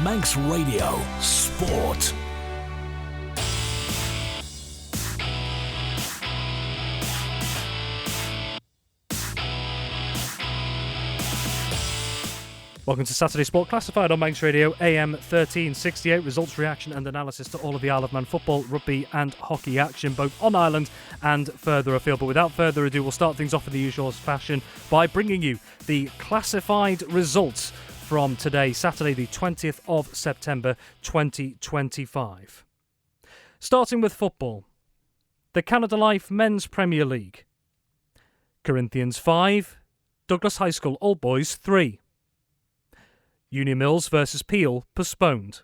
Manx Radio Sport. Welcome to Saturday Sport Classified on Manx Radio, AM 1368. Results, reaction and analysis to all of the Isle of Man football, rugby and hockey action, both on island and further afield. But without further ado, we'll start things off in the usual fashion by bringing you the classified results from today, Saturday the 20th of September 2025. Starting with football. The Canada Life Men's Premier League. Corinthians 5, Douglas High School Old Boys 3. Union Mills versus Peel postponed.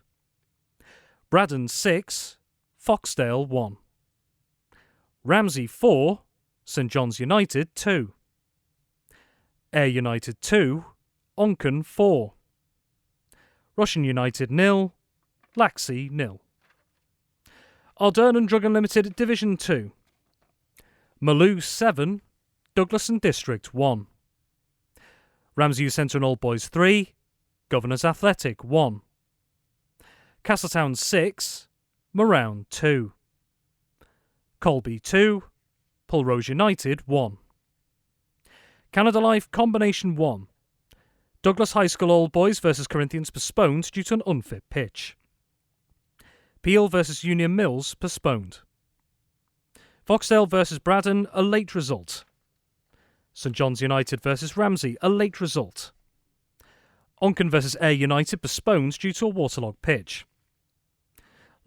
Braddon 6, Foxdale 1. Ramsey 4, St John's United 2. Ayr United 2, Onken 4. Russian United 0, Laxey 0. Ardern and Drug Unlimited Division 2. Maloo 7, Douglas and District 1. Ramsey Youth Centre and Old Boys 3, Governors Athletic 1. Castletown 6, Morown 2. Colby 2, Pulrose United 1. Canada Life Combination 1. Douglas High School Old Boys versus Corinthians postponed due to an unfit pitch. Peel versus Union Mills postponed. Foxdale versus Braddon, a late result. St John's United versus Ramsey, a late result. Onken versus Ayr United postponed due to a waterlogged pitch.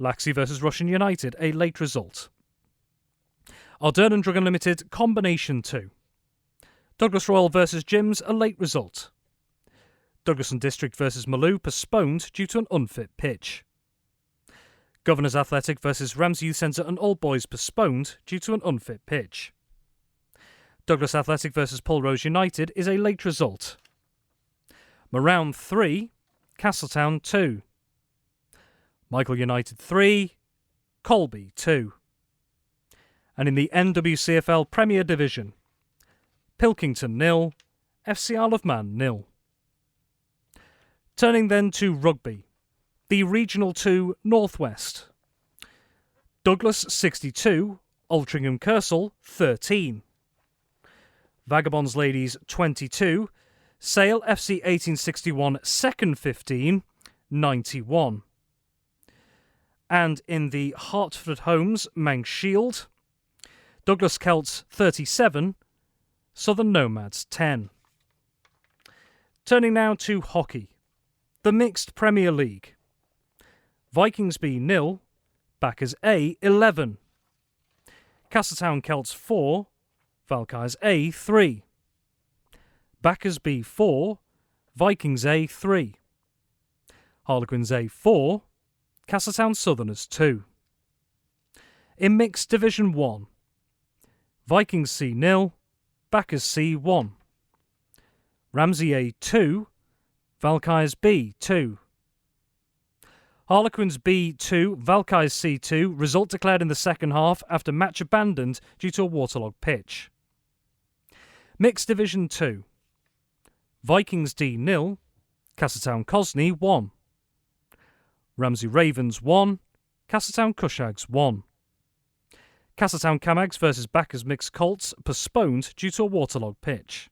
Laxey versus Russian United, a late result. Ardern and Drug Unlimited Combination 2. Douglas Royal versus Jims, a late result. Douglas and District versus Maloo postponed due to an unfit pitch. Governors Athletic versus Ramsey Youth Centre and Old Boys postponed due to an unfit pitch. Douglas Athletic versus Pulrose United is a late result. Morown 3, Castletown 2. Michael United 3, Colby 2. And in the NWCFL Premier Division, Pilkington 0, FC Isle of Man 0. Turning then to rugby, the Regional 2 Northwest. Douglas 62, Altrincham Kersal 13. Vagabonds Ladies 22, Sale FC 1861 Second 15, 91. And in the Hertford Homes Manx Shield, Douglas Celts 37, Southern Nomads 10. Turning now to hockey, the Mixed Premier League. Vikings B 0, Backers A 11. Castletown Celts 4, Valkyries A 3. Backers B 4, Vikings A 3. Harlequins A 4, Castletown Southerners 2. In Mixed Division 1, Vikings C 0, Backers C 1. Ramsey A 2, Valkyries B 2. Harlequins B 2, Valkyries C 2, result declared in the second half after match abandoned due to a waterlogged pitch. Mixed Division 2, Vikings D 0, Castletown Cosney 1. Ramsey Ravens 1, Castletown Cushags 1. Castletown Camags versus Backers Mixed Colts postponed due to a waterlogged pitch.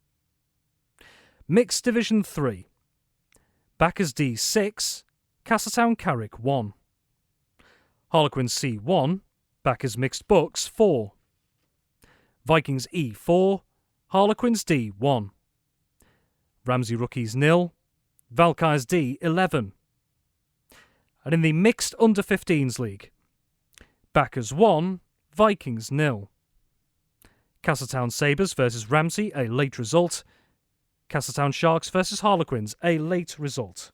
Mixed Division 3, Backers D 6, Castletown Carrick 1. Harlequins C 1, Backers Mixed Bucks 4. Vikings E 4, Harlequins D 1. Ramsey Rookies 0, Valkyries D 11. And in the Mixed Under-15s League, Backers 1, Vikings 0. Castletown Sabres versus Ramsey, a late result. Castletown Sharks versus Harlequins, a late result.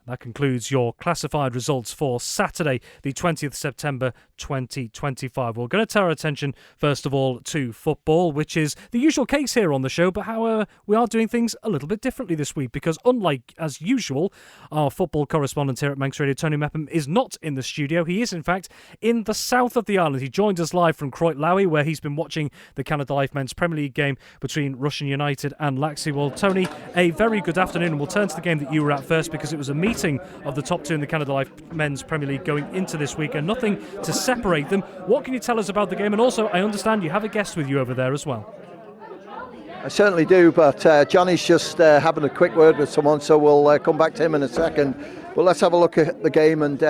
That concludes your classified results for Saturday, the 20th September 2025. We're going to turn our attention, first of all, to football, which is the usual case here on the show, but however, we are doing things a little bit differently this week because unlike as usual, our football correspondent here at Manx Radio, Tony Mepham, is not in the studio. He is, in fact, in the south of the island. He joined us live from Croit Lowy, where he's been watching the Canada Life Men's Premier League game between Russian United and Laxey. Well, Tony, a very good afternoon, and we'll turn to the game that you were at first because it was a meeting meeting of the top two in the Canada Life Men's Premier League going into this week, and nothing to separate them. What can you tell us about the game? And also, I understand you have a guest with you over there as well. I certainly do, but Johnny's just having a quick word with someone, so we'll come back to him in a second. But let's have a look at the game, and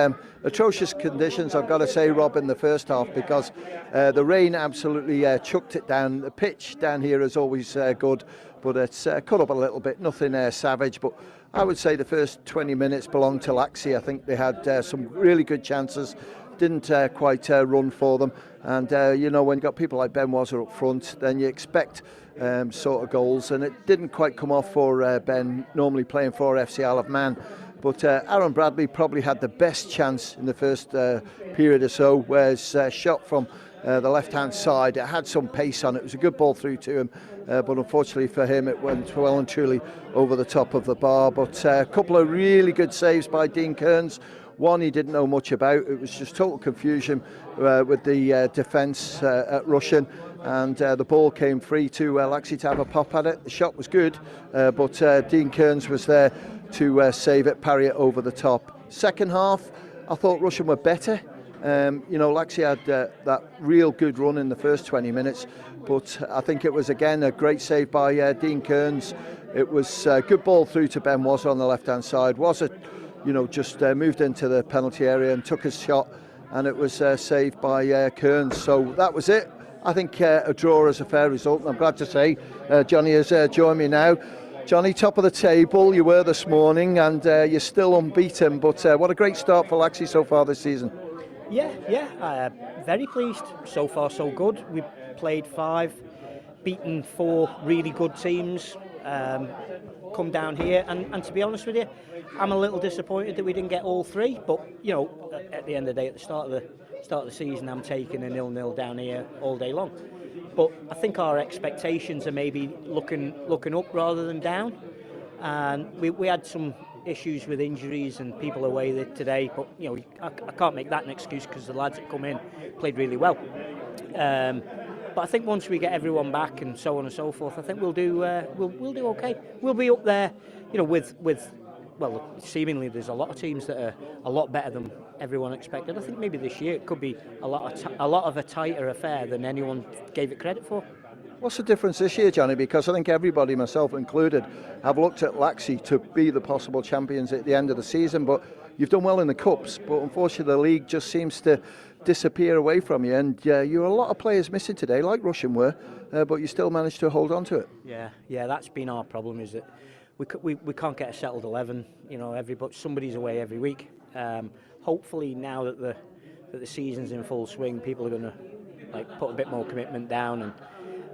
atrocious conditions, I've got to say, Rob, in the first half, because the rain absolutely chucked it down. The pitch down here is always good, but it's cut up a little bit, nothing savage. But I would say the first 20 minutes belonged to Laxey. I think they had some really good chances, didn't quite run for them. And, when you've got people like Ben Wazzer up front, then you expect sort of goals, and it didn't quite come off for Ben, normally playing for FC Isle of Man. But Aaron Bradley probably had the best chance in the first period or so, where his shot from the left-hand side, it had some pace on it. It was a good ball through to him, but unfortunately for him, it went well and truly over the top of the bar. But a couple of really good saves by Dean Kearns. One he didn't know much about. It was just total confusion with the defence at Russian. And the ball came free to Laxey to have a pop at it. The shot was good, but Dean Kearns was there to save it, parry it over the top. Second half, I thought Russian were better. Laxey had that real good run in the first 20 minutes, but I think it was again a great save by Dean Kearns. It was a good ball through to Ben Wazzer on the left-hand side. Wazzer, just moved into the penalty area and took his shot, and it was saved by Kearns. So that was it. I think a draw is a fair result, and I'm glad to say Johnny has joined me now. Johnny, top of the table, you were this morning, and you're still unbeaten, but what a great start for Laxey so far this season. Yeah, very pleased. So far so good. We've played 5, beaten 4 really good teams, come down here, and to be honest with you, I'm a little disappointed that we didn't get all 3, but at the end of the day, at the start of the season, I'm taking a 0-0 down here all day long. But I think our expectations are maybe looking up rather than down, and we had some issues with injuries and people away today, but I can't make that an excuse, because the lads that come in played really well. But I think once we get everyone back and so on and so forth, I think we'll do okay. We'll be up there, well, seemingly there's a lot of teams that are a lot better than everyone expected. I think maybe this year it could be a lot of a tighter affair than anyone gave it credit for. What's the difference this year, Johnny? Because I think everybody, myself included, have looked at Laxey to be the possible champions at the end of the season, but you've done well in the Cups, but unfortunately the league just seems to disappear away from you, and you're a lot of players missing today, like Russian were, but you still managed to hold on to it. Yeah, that's been our problem, is that we can't get a settled 11. Somebody's away every week. Hopefully now that the season's in full swing, people are going to put a bit more commitment down, and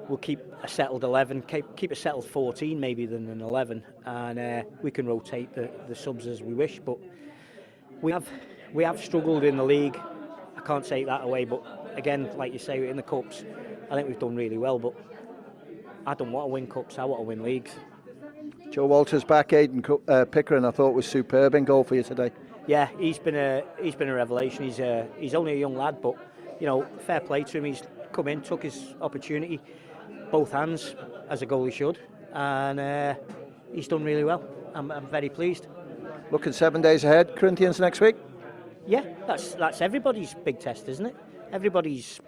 we'll keep a settled 11, keep a settled 14 maybe than an 11, and we can rotate the subs as we wish. But we have struggled in the league. I can't take that away, but again, like you say, in the Cups, I think we've done really well, but I don't want to win Cups, I want to win leagues. Joe Walters back. Aidan Pickering, I thought, was superb in goal for you today. Yeah, he's been a revelation. He's only a young lad, but fair play to him. He's come in, took his opportunity, both hands, as a goalie should, and he's done really well. I'm very pleased. Looking 7 days ahead, Corinthians next week. Yeah, that's everybody's big test, isn't it? Everybody's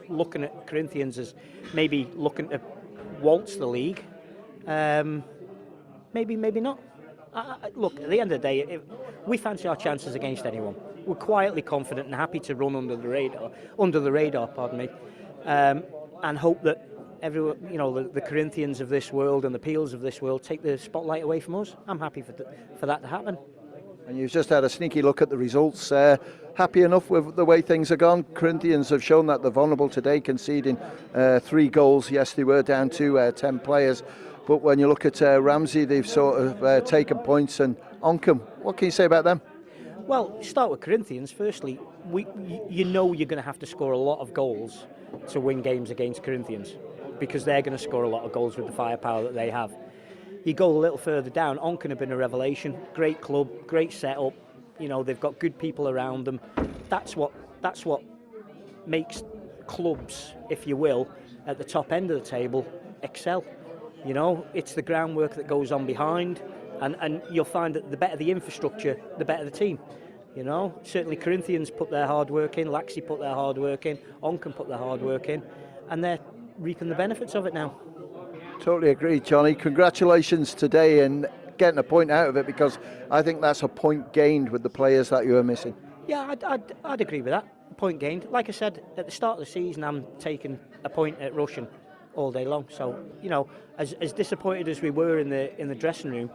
looking at Corinthians as maybe looking to waltz the league. Maybe not. Look, at the end of the day, we fancy our chances against anyone. We're quietly confident and happy to run under the radar, and hope that everyone, the Corinthians of this world and the Peels of this world take the spotlight away from us. I'm happy for that to happen. And you've just had a sneaky look at the results. Happy enough with the way things have gone? Corinthians have shown that they're vulnerable today, conceding 3 goals. Yes, they were down to 10 players. But when you look at Ramsey, they've sort of taken points. And Oncom, what can you say about them? Well, start with Corinthians. Firstly, you're going to have to score a lot of goals to win games against Corinthians, because they're going to score a lot of goals with the firepower that they have. You go a little further down, Oncom have been a revelation. Great club, great setup. They've got good people around them. That's what makes clubs, if you will, at the top end of the table excel. It's the groundwork that goes on behind. And you'll find that the better the infrastructure, the better the team. You know, certainly Corinthians put their hard work in, Laxey put their hard work in, Onchan put their hard work in, and they're reaping the benefits of it now. Totally agree, Johnny. Congratulations today in getting a point out of it, because I think that's a point gained with the players that you were missing. Yeah, I'd agree with that. A point gained. Like I said, at the start of the season, I'm taking a point at Russian all day long. So, you know, as disappointed as we were in the dressing room,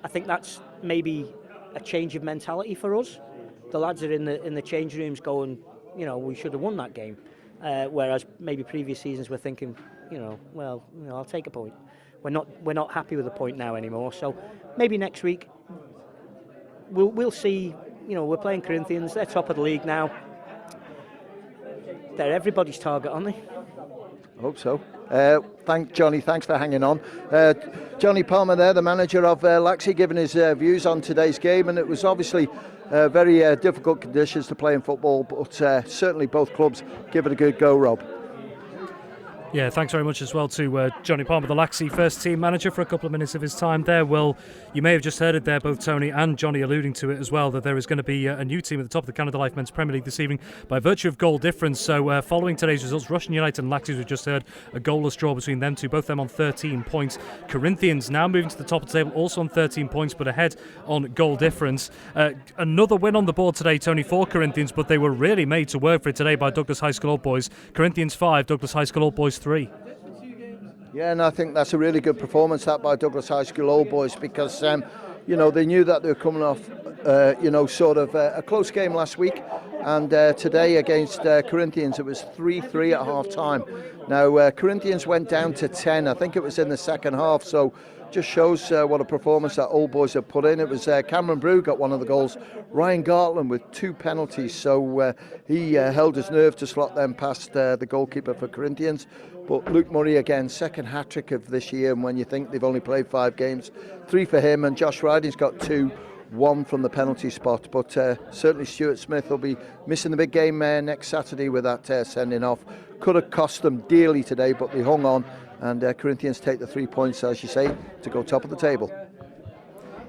I think that's maybe a change of mentality for us. The lads are in the change rooms going, you know, we should have won that game. Whereas maybe previous seasons we're thinking, you know, well, you know, I'll take a point. We're not happy with the point now anymore. So maybe next week we'll see. You know, we're playing Corinthians. They're top of the league now. They're everybody's target, aren't they? I hope so. Johnny, thanks for hanging on. Johnny Palmer there, the manager of Laxey, giving his views on today's game, and it was obviously very difficult conditions to play in football, but certainly both clubs give it a good go, Rob. Yeah, thanks very much as well to Johnny Palmer, the Laxey first team manager, for a couple of minutes of his time there. Well, you may have just heard it there, both Tony and Johnny alluding to it as well, that there is going to be a new team at the top of the Canada Life Men's Premier League this evening by virtue of goal difference. So following today's results, Russian United and Laxey, as we just heard, a goalless draw between them two, both them on 13 points. Corinthians now moving to the top of the table, also on 13 points, but ahead on goal difference. Another win on the board today, Tony, for Corinthians, but they were really made to work for it today by Douglas High School Old Boys. Corinthians 5, Douglas High School Old Boys 3. Yeah, and I think that's a really good performance, that by Douglas High School Old Boys, because you know, they knew that they were coming off you know, sort of a close game last week, and today against Corinthians it was 3-3 at half time. Now Corinthians went down to 10, I think it was in the second half, so just shows what a performance that Old Boys have put in. It was Cameron Brew got one of the goals, Ryan Gartland with 2 penalties, so he held his nerve to slot them past the goalkeeper for Corinthians. But Luke Murray again, second hat-trick of this year, and when you think they've only played 5 games, 3 for him, and Josh Riding's got 2, 1 from the penalty spot. But certainly Stuart Smith will be missing the big game next Saturday with that sending off. Could have cost them dearly today, but they hung on, and Corinthians take the 3 points, as you say, to go top of the table.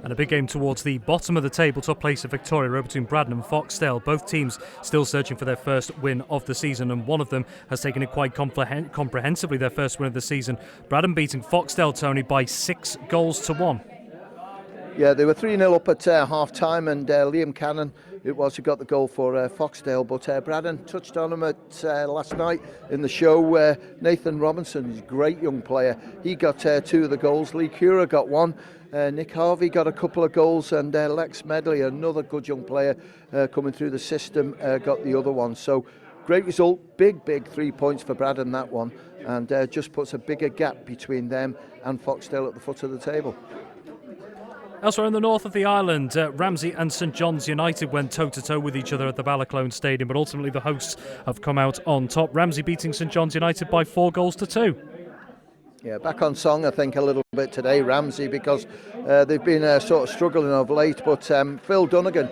And a big game towards the bottom of the table, top place of Victoria Road between Braddon and Foxdale. Both teams still searching for their first win of the season, and one of them has taken it quite comprehensively, their first win of the season. Braddon beating Foxdale, Tony, by 6 goals to 1. Yeah, they were 3-0 up at half time, and Liam Cannon, it was who got the goal for Foxdale, but Braddon touched on him at last night in the show. Nathan Robinson is a great young player. He got 2 of the goals. Lee Cura got 1. Nick Harvey got a couple of goals, and Lex Medley, another good young player coming through the system, got the other one. So great result, big 3 points for Braddon, that one, and just puts a bigger gap between them and Foxdale at the foot of the table. Elsewhere in the north of the island, Ramsey and St John's United went toe-to-toe with each other at the Ballaclone Stadium, but ultimately the hosts have come out on top. Ramsey beating St John's United by 4 goals to 2. Yeah, back on song, I think, a little bit today, Ramsey, because they've been sort of struggling of late. But Phil Dunnigan,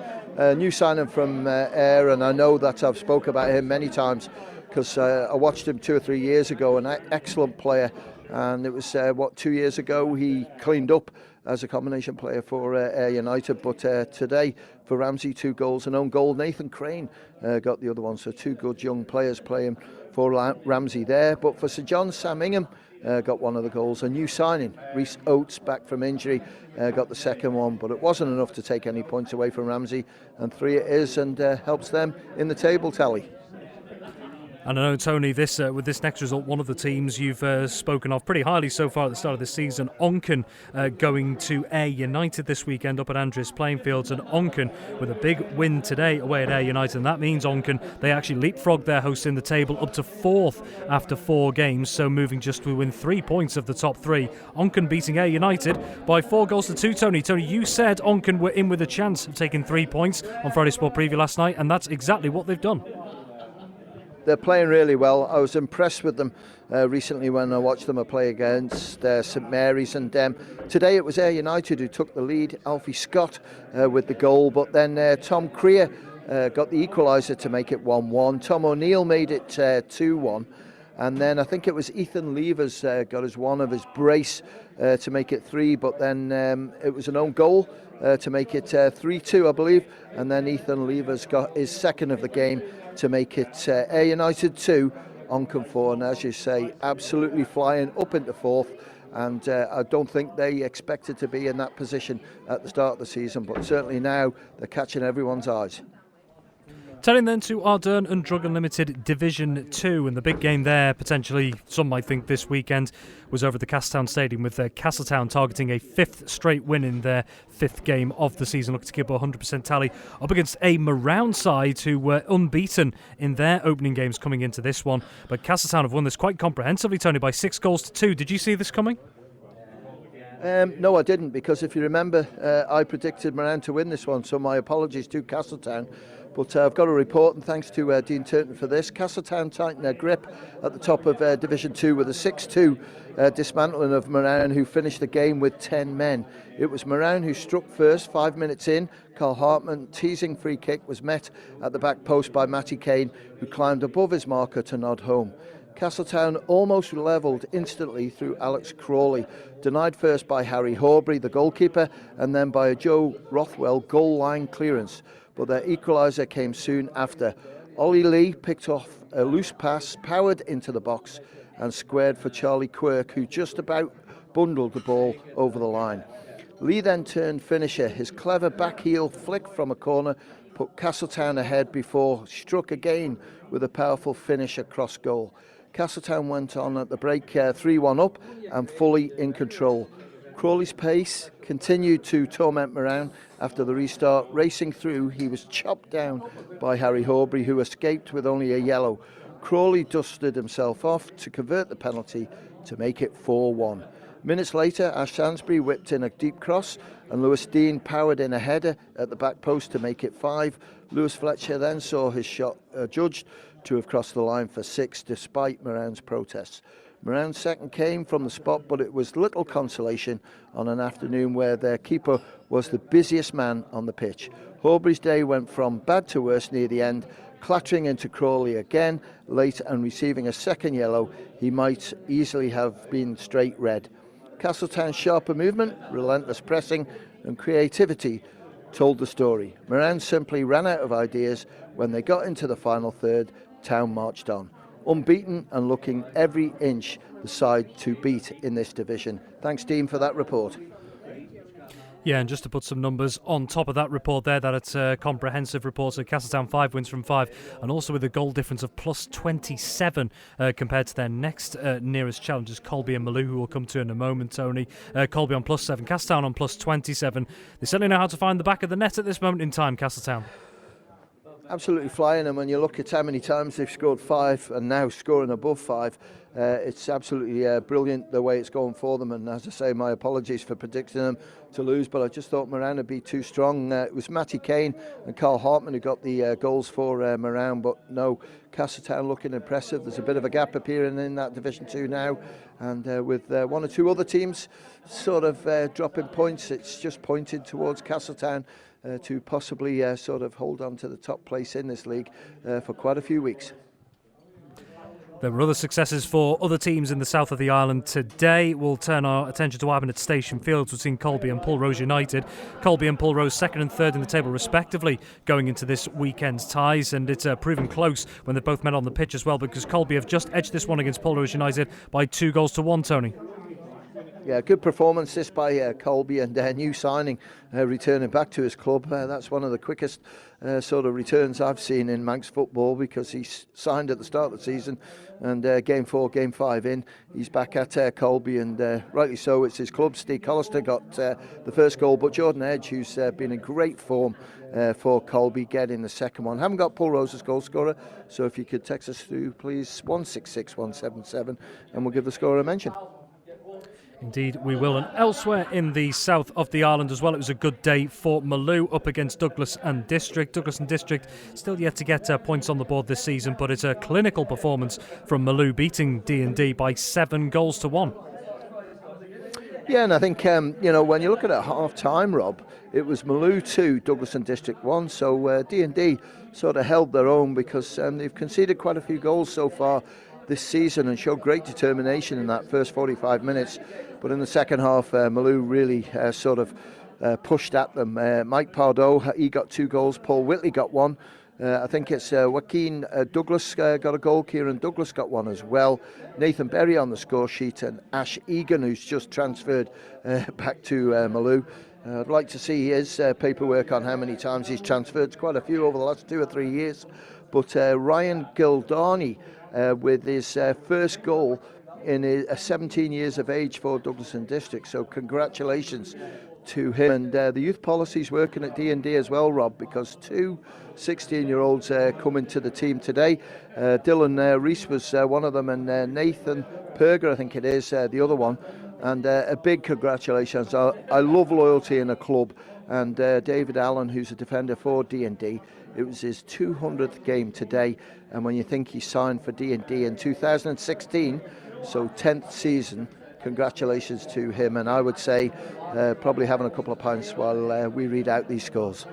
new signing from Ayr, and I know that I've spoke about him many times because I watched him 2 or 3 years ago, an excellent player. And it was, 2 years ago he cleaned up as a combination player for Ayr United. But today, for Ramsey, 2 goals, an own goal. Nathan Crane got the other one, so 2 good young players playing for Ramsey there. But for St John's, Sam Ingham got one of the goals. A new signing, Rhys Oates, back from injury, got the second one, but it wasn't enough to take any points away from Ramsey, and 3 it is, and helps them in the table tally. And I know, Tony, with this next result, one of the teams you've spoken of pretty highly so far at the start of this season, Onchan, going to Ayr United this weekend up at Andrews Playing Fields, and Onchan with a big win today away at Ayr United, and that means Onchan, they actually leapfrogged their hosts in the table up to 4th after 4 games, so moving just to win 3 points of the top 3. Onchan beating Ayr United by 4 goals to 2, Tony. Tony, you said Onchan were in with a chance of taking 3 points on Friday Sport Preview last night, and that's exactly what they've done. They're playing really well. I was impressed with them recently when I watched them play against St Mary's, and today it was Ayr United who took the lead. Alfie Scott with the goal, but then Tom Creer got the equaliser to make it 1-1. Tom O'Neill made it 2-1, And then I think it was Ethan Levers got his one of his brace to make it 3, but then it was an own goal to make it 3-2, I believe. And then Ethan Levers got his second of the game to make it Ayr United 2, Oncombe 4. And as you say, absolutely flying up into 4th. And I don't think they expected to be in that position at the start of the season, but certainly now they're catching everyone's eyes. Turning then to Ardern and Drug Unlimited Division 2, and the big game there, potentially, some might think this weekend, was over at the Castletown Stadium with Castletown targeting a 5th straight win in their 5th game of the season, looking to keep a 100% tally up against a Moran side who were unbeaten in their opening games coming into this one. But Castletown have won this quite comprehensively, Tony, by 6-2. Did you see this coming? No, I didn't, because if you remember, I predicted Moran to win this one, so my apologies to Castletown. But I've got a report, and thanks to Dean Turton for this. Castletown tightened their grip at the top of Division 2 with a 6-2 dismantling of Moran, who finished the game with 10 men. It was Moran who struck first, 5 minutes in. Carl Hartman, teasing free kick, was met at the back post by Matty Kane, who climbed above his marker to nod home. Castletown almost levelled instantly through Alex Crawley, denied first by Harry Horbury, the goalkeeper, and then by a Joe Rothwell goal line clearance. But their equaliser came soon after. Ollie Lee picked off a loose pass, powered into the box and squared for Charlie Quirk, who just about bundled the ball over the line. Lee then turned finisher. His clever back heel flick from a corner put Castletown ahead before struck again with a powerful finish across goal. Castletown went on at the break 3-1 up and fully in control. Crawley's pace continued to torment Moran after the restart. Racing through, he was chopped down by Harry Horbury, who escaped with only a yellow. Crawley dusted himself off to convert the penalty to make it 4-1. Minutes later, Ash Sansbury whipped in a deep cross and Lewis Dean powered in a header at the back post to make it 5. Lewis Fletcher then saw his shot judged to have crossed the line for 6 despite Moran's protests. Moran's second came from the spot, but it was little consolation on an afternoon where their keeper was the busiest man on the pitch. Horbury's day went from bad to worse near the end, clattering into Crawley again late and receiving a second yellow. He might easily have been straight red. Castletown's sharper movement, relentless pressing and creativity told the story. Moran simply ran out of ideas. When they got into the final third, Town marched on. Unbeaten and looking every inch the side to beat in this division. Thanks, Dean, for that report. Yeah, and just to put some numbers on top of that report there, that it's a comprehensive report. So Castletown 5 wins from 5, and also with a goal difference of plus 27 compared to their next nearest challengers, Colby and Malou, who we'll come to in a moment, Tony. Colby on plus 7, Castletown on plus 27. They certainly know how to find the back of the net at this moment in time, Castletown. Absolutely flying, and when you look at how many times they've scored 5 and now scoring above 5, it's absolutely brilliant the way it's going for them. And as I say, my apologies for predicting them to lose, but I just thought Moran would be too strong. It was Matty Kane and Carl Hartman who got the goals for Moran, but no, Castletown looking impressive. There's a bit of a gap appearing in that Division 2 now, and with one or two other teams sort of dropping points, it's just pointed towards Castletown to possibly sort of hold on to the top place in this league for quite a few weeks. There were other successes for other teams in the south of the island today. We'll turn our attention to what happened at Station Fields between Colby and Pulrose United. Colby and Pulrose second and third in the table respectively going into this weekend's ties, and it's proven close when they both met on the pitch as well, because Colby have just edged this one against Pulrose United by 2-1, Tony. Yeah, good performance this by Colby, and new signing returning back to his club. That's one of the quickest sort of returns I've seen in Manx football, because he signed at the start of the season, and game 4, game 5 in, he's back at Colby, and rightly so. It's his club. Steve Collister got the first goal, but Jordan Edge, who's been in great form for Colby, getting the second one. Haven't got Paul Rose's goal scorer, so if you could text us through, please, 166177, and we'll give the scorer a mention. Indeed, we will. And elsewhere in the south of the island as well, it was a good day for Malou up against Douglas and District. Douglas and District still yet to get points on the board this season, but it's a clinical performance from Malou, beating D&D by 7-1. Yeah, and I think, when you look at it at half-time, Rob, it was Malou 2, Douglas and District 1, so D&D sort of held their own, because they've conceded quite a few goals so far this season and showed great determination in that first 45 minutes. But in the second half, Malou really pushed at them. Mike Pardo, he got 2 goals. Paul Whitley got 1. I think it's Joaquin Douglas got a goal. Kieran Douglas got 1 as well. Nathan Berry on the score sheet, and Ash Egan, who's just transferred back to Malou. I'd like to see his paperwork on how many times he's transferred. It's quite a few over the last 2 or 3 years. But Ryan Gildani with his first goal in 17 years of age for Douglas and District. So congratulations to him. And the youth policy's working at D&D as well, Rob, because 2 16-year-olds come into the team today. Dylan Rees was one of them, and Nathan Perger, I think it is, the other one. And a big congratulations. I love loyalty in a club. And David Allen, who's a defender for D&D, it was his 200th game today. And when you think he signed for D&D in 2016, so 10th season, congratulations to him. And I would say probably having a couple of pints while we read out these scores.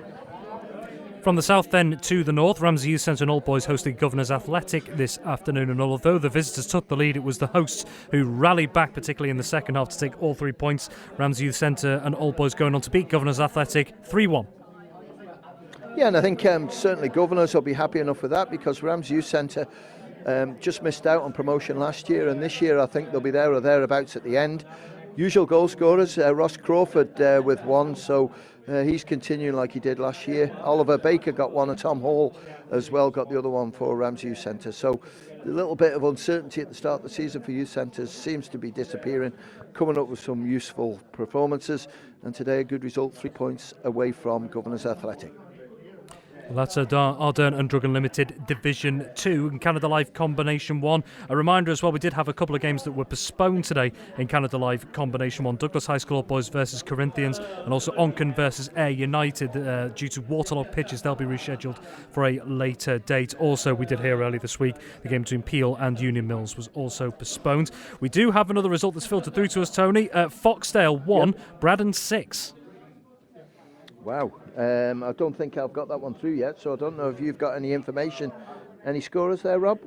From the south then to the north, Ramsey Youth Centre and Old Boys hosted Governors Athletic this afternoon, and although the visitors took the lead, it was the hosts who rallied back, particularly in the second half, to take all 3 points. Ramsey Youth Centre and Old Boys going on to beat Governors Athletic 3-1. Yeah, and I think certainly Governors will be happy enough with that, because Ramsey Youth Centre just missed out on promotion last year, and this year I think they'll be there or thereabouts at the end. Usual goal scorers, Ross Crawford with 1, so he's continuing like he did last year. Oliver Baker got 1, and Tom Hall as well got the other one for Ramsey Youth Centre. So a little bit of uncertainty at the start of the season for youth centres seems to be disappearing, coming up with some useful performances, and today a good result, 3 points away from Governors Athletic. Well, that's Ardern and Drug Unlimited Division 2 and Canada Life Combination 1. A reminder as well, we did have a couple of games that were postponed today in Canada Life Combination 1. Douglas High School Boys versus Corinthians, and also Onken versus Ayr United. Due to waterlogged pitches, they'll be rescheduled for a later date. Also, we did hear earlier this week, the game between Peel and Union Mills was also postponed. We do have another result that's filtered through to us, Tony. Foxdale 1, Braddon 6. Wow, I don't think I've got that one through yet, so I don't know if you've got any information. Any scorers there, Rob?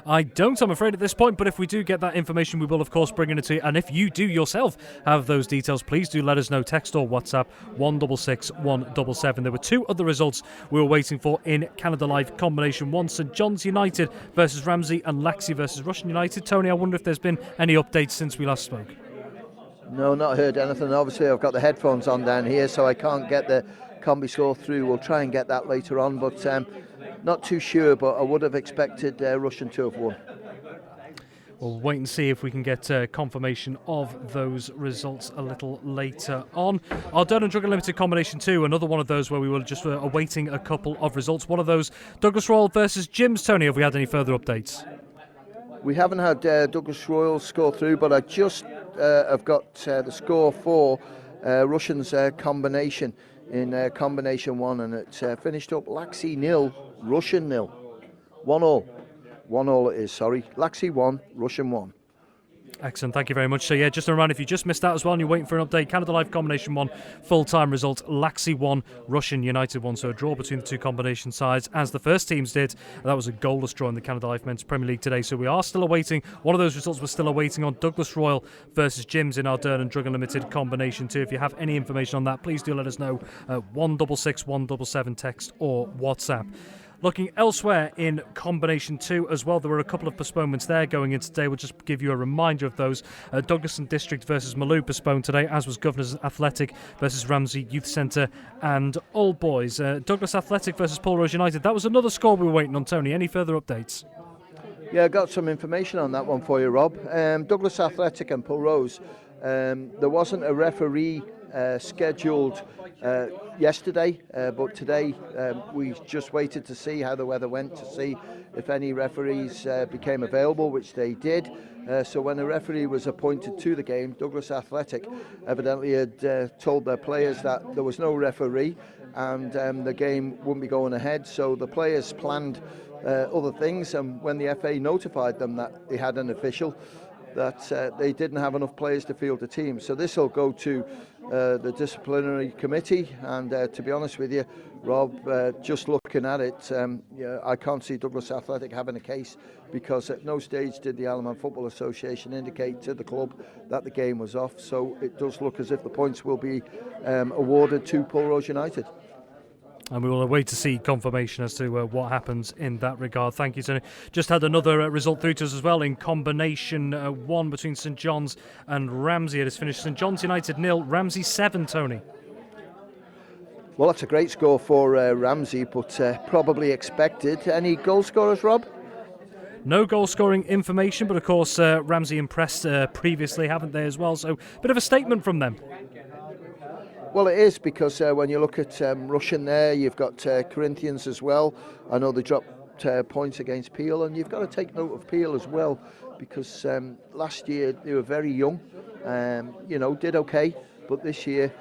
I don't, I'm afraid, at this point, but if we do get that information, we will, of course, bring it to you. And if you do yourself have those details, please do let us know. Text or WhatsApp 166 177. There were 2 other results we were waiting for in Canada Life Combination 1. St John's United versus Ramsey and Laxey versus Russian United. Tony, I wonder if there's been any updates since we last spoke. No, not heard anything. Obviously, I've got the headphones on down here, so I can't get the combi score through. We'll try and get that later on, but not too sure, but I would have expected Russian to have won. We'll wait and see if we can get confirmation of those results a little later on. Ardern and Drug Unlimited Combination 2, another one of those where we were just awaiting a couple of results. One of those, Douglas Royal versus Jims. Tony, have we had any further updates? We haven't had Douglas Royal score through, but I just have got the score for Russians combination in combination 1, and it finished up Laxey 0, Russian 0. 1-1. 1-1 it is, sorry. Laxey 1, Russian 1. Excellent, thank you very much. So yeah, just a reminder, if you just missed that as well and you're waiting for an update, Canada Life Combination 1, full-time result, Laxey 1, Russian United 1, so a draw between the 2 combination sides, as the first teams did. That was a goalless draw in the Canada Life Men's Premier League today, so we are still awaiting, one of those results we're still awaiting on Douglas Royal versus Jims in Ardern and Drug Unlimited Combination 2. If you have any information on that, please do let us know, 166 177 text or WhatsApp. Looking elsewhere in Combination 2 as well, there were a couple of postponements there going into today. We'll just give you a reminder of those. Douglas and District versus Malou postponed today, as was Governors Athletic versus Ramsey Youth Centre and Old Boys. Douglas Athletic versus Pulrose United, that was another score we were waiting on. Tony, any further updates? Yeah, I got some information on that one for you, Rob. Douglas Athletic and Pulrose, there wasn't a referee scheduled yesterday, but today we just waited to see how the weather went, to see if any referees became available, which they did. So when a referee was appointed to the game, Douglas Athletic evidently had told their players that there was no referee and the game wouldn't be going ahead. So the players planned other things, and when the FA notified them that they had an official, that they didn't have enough players to field a team. So this will go to the disciplinary committee, and to be honest with you, Rob, just looking at it, I can't see Douglas Athletic having a case, because at no stage did the Isle of Man Football Association indicate to the club that the game was off, so it does look as if the points will be awarded to Pulrose United. And we will wait to see confirmation as to what happens in that regard. Thank you, Tony. Just had another result through to us as well in combination 1 between St John's and Ramsey. It has finished St John's United 0, Ramsey 7, Tony. Well, that's a great score for Ramsey, but probably expected. Any goal scorers, Rob? No goal scoring information, but of course Ramsey impressed previously, haven't they, as well? So a bit of a statement from them. Well, it is, because when you look at Russian there, you've got Corinthians as well. I know they dropped points against Peel, and you've got to take note of Peel as well, because last year they were very young, did okay, but this year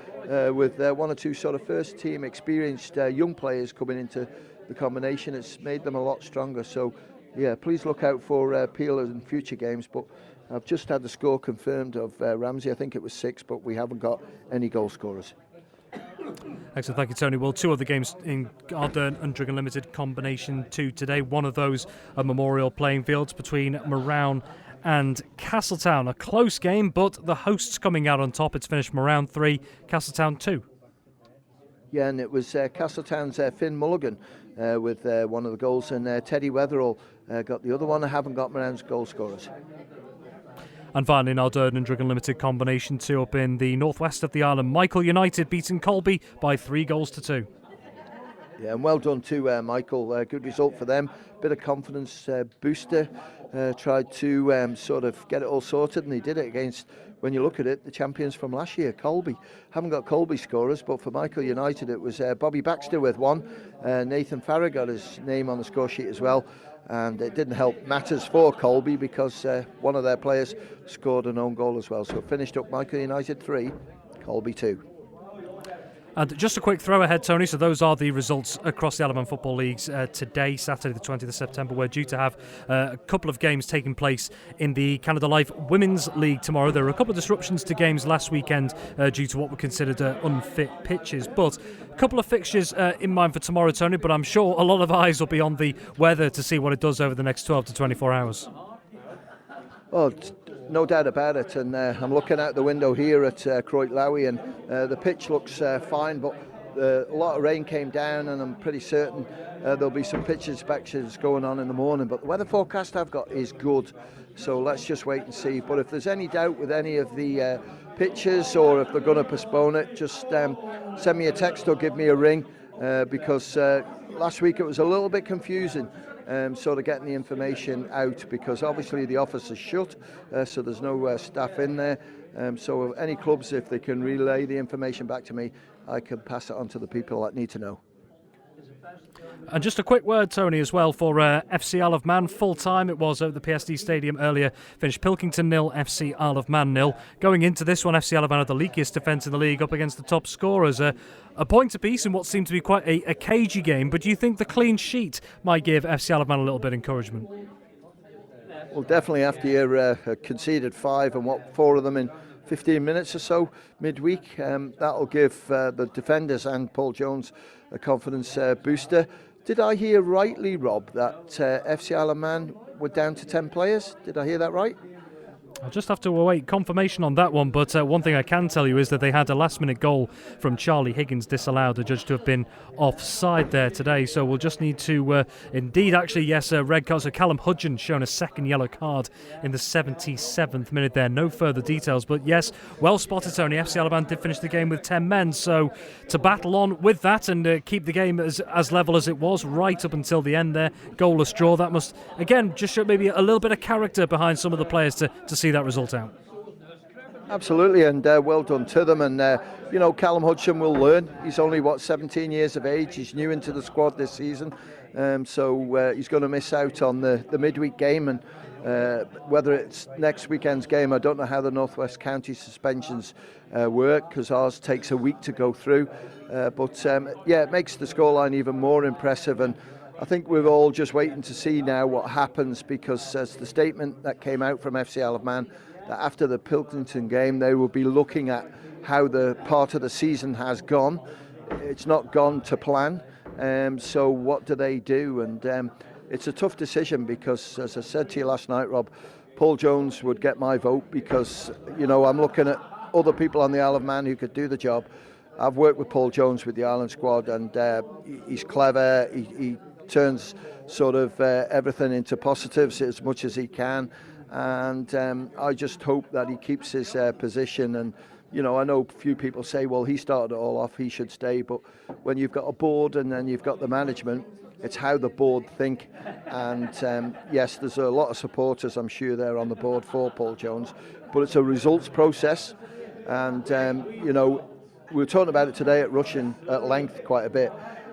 with one or two sort of first team experienced young players coming into the combination, it's made them a lot stronger. So yeah, please look out for Peel in future games, but I've just had the score confirmed of Ramsey. I think it was 6, but we haven't got any goal scorers. Excellent, thank you, Tony. Well, 2 other games in Ardern and Driggan Limited combination 2 today. One of those at Memorial Playing Fields between Morown and Castletown. A close game, but the hosts coming out on top. It's finished Morown 3, Castletown 2. Yeah, and it was Castletown's Finn Mulligan with one of the goals, and Teddy Weatherall got the other one. I haven't got Morown's goal scorers. And finally, in Ardern and Driggan Limited combination 2 up in the northwest of the island, Michael United beating Colby by 3-2. Yeah, and well done to Michael. Good result for them. Bit of confidence booster. Tried to sort of get it all sorted, and he did it against, when you look at it, the champions from last year, Colby. Haven't got Colby scorers, but for Michael United it was Bobby Baxter with 1. Nathan Farrer got his name on the score sheet as well. And it didn't help matters for Colby, because one of their players scored an own goal as well. So it finished up Michael United 3, Colby 2. And just a quick throw ahead, Tony. So those are the results across the Isle of Man Football Leagues today, Saturday the 20th of September. We're due to have a couple of games taking place in the Canada Life Women's League tomorrow. There were a couple of disruptions to games last weekend due to what were considered unfit pitches. But a couple of fixtures in mind for tomorrow, Tony, but I'm sure a lot of eyes will be on the weather to see what it does over the next 12 to 24 hours. Oh, no doubt about it, and I'm looking out the window here at Croit Lowy, and the pitch looks fine, but a lot of rain came down, and I'm pretty certain there'll be some pitch inspections going on in the morning. But the weather forecast I've got is good, so let's just wait and see. But if there's any doubt with any of the pitches, or if they're going to postpone it, just send me a text or give me a ring, because last week it was a little bit confusing. Sort of getting the information out, because obviously the office is shut, so there's no staff in there. So any clubs, if they can relay the information back to me, I can pass it on to the people that need to know. And just a quick word, Tony, as well, for FC Isle of Man. Full time it was at the PSD Stadium earlier. Finished Pilkington 0, FC Isle of Man 0. Going into this one, FC Isle of Man had the leakiest defence in the league, up against the top scorers. A point apiece in what seemed to be quite a cagey game. But do you think the clean sheet might give FC Isle of Man a little bit of encouragement? Well, definitely after you conceded 5 and 4 of them in 15 minutes or so midweek, that'll give the defenders and Paul Jones a confidence booster. Did I hear rightly, Rob, that FC Isle of Man were down to 10 players? Did I hear that right? I'll just have to await confirmation on that one, but one thing I can tell you is that they had a last-minute goal from Charlie Higgins disallowed, adjudged to have been offside there today, so we'll just need to red card. So Callum Hudgens shown a second yellow card in the 77th minute there. No further details, but yes, well spotted, Tony. FC Isle of Man did finish the game with 10 men, so to battle on with that and keep the game as level as it was right up until the end there, goalless draw, that must, again, just show maybe a little bit of character behind some of the players to see that result out. Absolutely, and well done to them. And Callum Hudson will learn. He's only 17 years of age. He's new into the squad this season, so he's going to miss out on the midweek game. And whether it's next weekend's game, I don't know how the Northwest County suspensions work, because ours takes a week to go through. But it makes the scoreline even more impressive. And I think we're all just waiting to see now what happens, because as the statement that came out from FC Isle of Man, that after the Pilkington game they will be looking at how the part of the season has gone. It's not gone to plan. So what do they do? And it's a tough decision because, as I said to you last night, Rob, Paul Jones would get my vote because, I'm looking at other people on the Isle of Man who could do the job. I've worked with Paul Jones with the Ireland squad, and he's clever. He turns sort of everything into positives as much as he can. And I just hope that he keeps his position. And, I know a few people say, well, he started it all off, he should stay. But when you've got a board and then you've got the management, it's how the board think. And yes, there's a lot of supporters, I'm sure, there on the board for Paul Jones. But it's a results process. And, we were talking about it today at Russian at length quite a bit.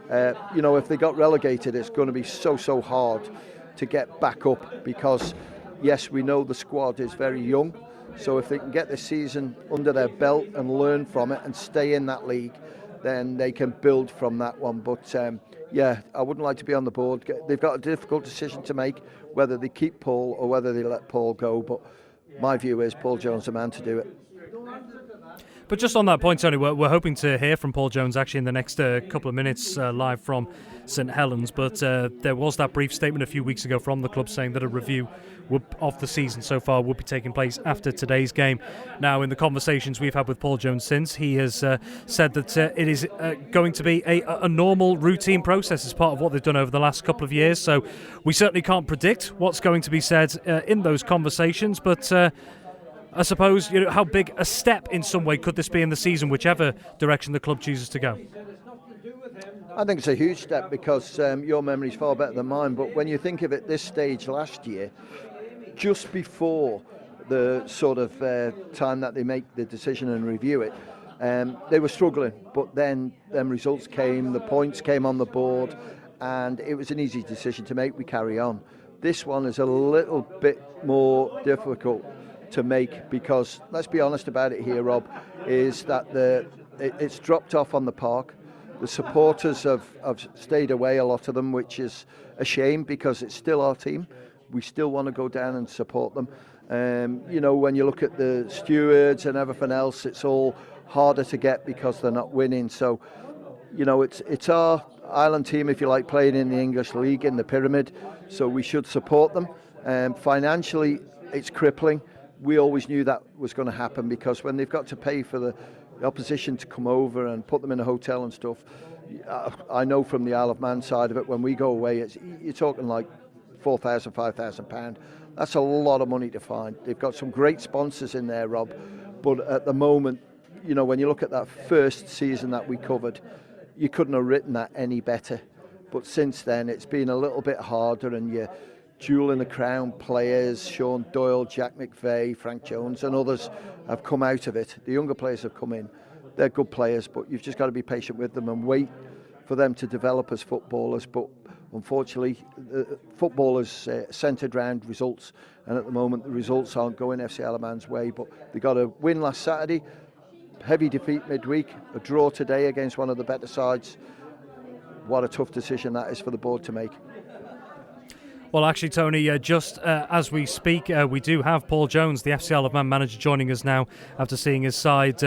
If they got relegated, it's going to be so hard to get back up because, yes, we know the squad is very young. So if they can get this season under their belt and learn from it and stay in that league, then they can build from that one. But, I wouldn't like to be on the board. They've got a difficult decision to make, whether they keep Paul or whether they let Paul go. But my view is Paul Jones is the man to do it. But just on that point, Tony, we're hoping to hear from Paul Jones actually in the next couple of minutes live from St Helens. But there was that brief statement a few weeks ago from the club saying that a review of the season so far would be taking place after today's game. Now, in the conversations we've had with Paul Jones since, he has said that it is going to be a normal routine process as part of what they've done over the last couple of years. So we certainly can't predict what's going to be said in those conversations, but I suppose, how big a step in some way could this be in the season, whichever direction the club chooses to go? I think it's a huge step because your memory's far better than mine. But when you think of it, this stage last year, just before the sort of time that they make the decision and review it, they were struggling. But then results came, the points came on the board, and it was an easy decision to make. We carry on. This one is a little bit more difficult to make because, let's be honest about it here, Rob, is that it's dropped off on the park. The supporters have stayed away, a lot of them, which is a shame because it's still our team. We still want to go down and support them. When you look at the stewards and everything else, it's all harder to get because they're not winning. So, it's our Ireland team, if you like, playing in the English League in the pyramid. So we should support them. Financially, it's crippling. We always knew that was going to happen because when they've got to pay for the opposition to come over and put them in a hotel and stuff, I know from the Isle of Man side of it, when we go away, you're talking like £4,000, £5,000. That's a lot of money to find. They've got some great sponsors in there, Rob, but at the moment, when you look at that first season that we covered, you couldn't have written that any better. But since then, it's been a little bit harder, and you're jewel in the crown players, Sean Doyle, Jack McVeigh, Frank Jones and others have come out of it. The younger players have come in. They're good players, but you've just got to be patient with them and wait for them to develop as footballers. But unfortunately, football is centred around results, and at the moment the results aren't going FC Isle of Man's way. But they got a win last Saturday, heavy defeat midweek, a draw today against one of the better sides. What a tough decision that is for the board to make. Well, actually, Tony, just as we speak, we do have Paul Jones, the FC Isle of Man manager, joining us now after seeing his side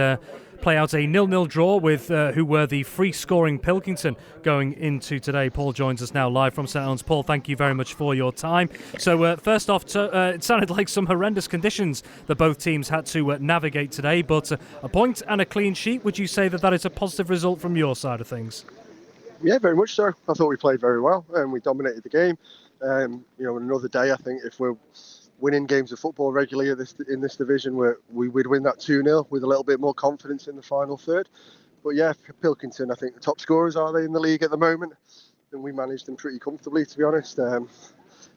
play out a 0-0 draw with who were the free-scoring Pilkington going into today. Paul joins us now live from St Helens. Paul, thank you very much for your time. So first off, it sounded like some horrendous conditions that both teams had to navigate today, but a point and a clean sheet. Would you say that is a positive result from your side of things? Yeah, very much so. I thought we played very well and we dominated the game. Another day, I think if we're winning games of football regularly in this division, we would win that 2-0 with a little bit more confidence in the final third. But yeah, Pilkington, I think the top scorers are they in the league at the moment, and we managed them pretty comfortably, to be honest. A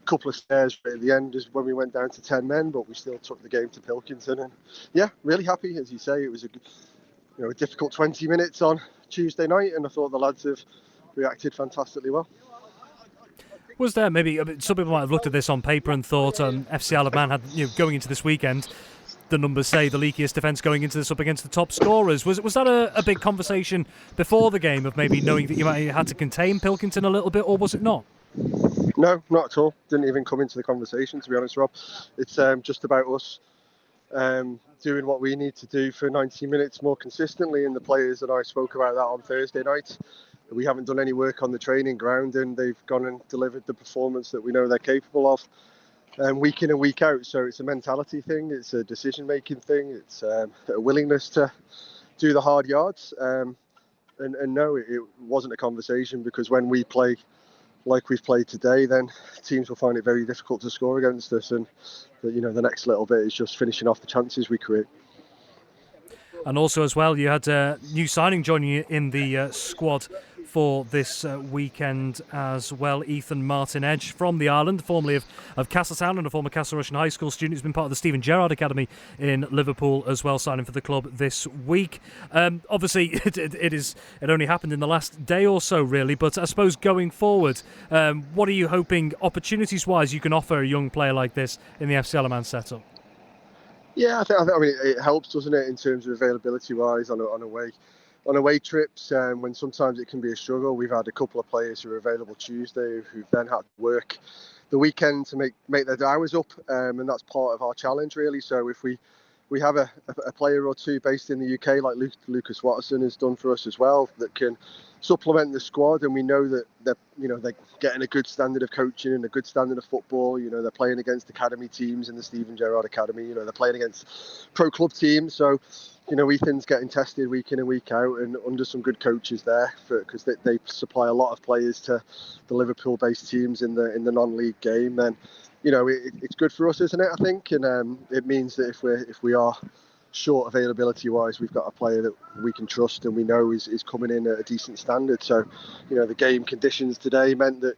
couple of stares at the end is when we went down to 10 men, but we still took the game to Pilkington. And yeah, really happy, as you say. It was a difficult 20 minutes on Tuesday night, and I thought the lads have reacted fantastically well. Was there maybe some people might have looked at this on paper and thought FC Isle of Man had, going into this weekend, the numbers say the leakiest defence going into this up against the top scorers. Was that a big conversation before the game of maybe knowing that you might have had to contain Pilkington a little bit, or was it not? No, not at all. Didn't even come into the conversation, to be honest, Rob. It's just about us doing what we need to do for 90 minutes more consistently. And the players and I spoke about that on Thursday night. We haven't done any work on the training ground, and they've gone and delivered the performance that we know they're capable of, week in and week out. So it's a mentality thing, it's a decision-making thing, it's a willingness to do the hard yards. And no, it wasn't a conversation, because when we play like we've played today, then teams will find it very difficult to score against us. And the next little bit is just finishing off the chances we create. And also as well, you had a new signing joining you in the squad for this weekend as well. Ethan Martin Edge from the Ireland, formerly of Castletown and a former Castle Rushen High School student, who's been part of the Stephen Gerrard Academy in Liverpool as well, signing for the club this week. Obviously, it only happened in the last day or so, really, but I suppose going forward, what are you hoping, opportunities-wise, you can offer a young player like this in the FC Alaman setup? Yeah, I mean, it helps, doesn't it, in terms of availability-wise on away trips, when sometimes it can be a struggle. We've had a couple of players who are available Tuesday who've then had to work the weekend to make their hours up, and that's part of our challenge, really. So if we have a player or two based in the UK, like Lucas Watterson has done for us as well, that can supplement the squad, and we know that they're getting a good standard of coaching and a good standard of football. They're playing against academy teams in the Stephen Gerrard Academy. They're playing against pro club teams. So Ethan's getting tested week in and week out, and under some good coaches there, because they supply a lot of players to the Liverpool-based teams in the non-league game. And it's good for us, isn't it? I think, and it means that if we are short availability-wise, we've got a player that we can trust and we know is coming in at a decent standard. So, the game conditions today meant that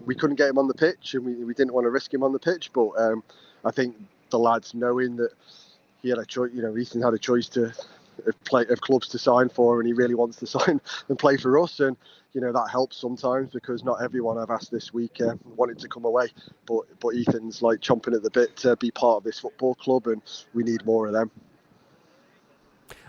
we couldn't get him on the pitch, and we didn't want to risk him on the pitch. But I think the lads, knowing that he had a choice, Ethan had a choice of clubs to sign for, and he really wants to sign and play for us. And that helps sometimes, because not everyone I've asked this week wanted to come away, but Ethan's like chomping at the bit to be part of this football club, and we need more of them.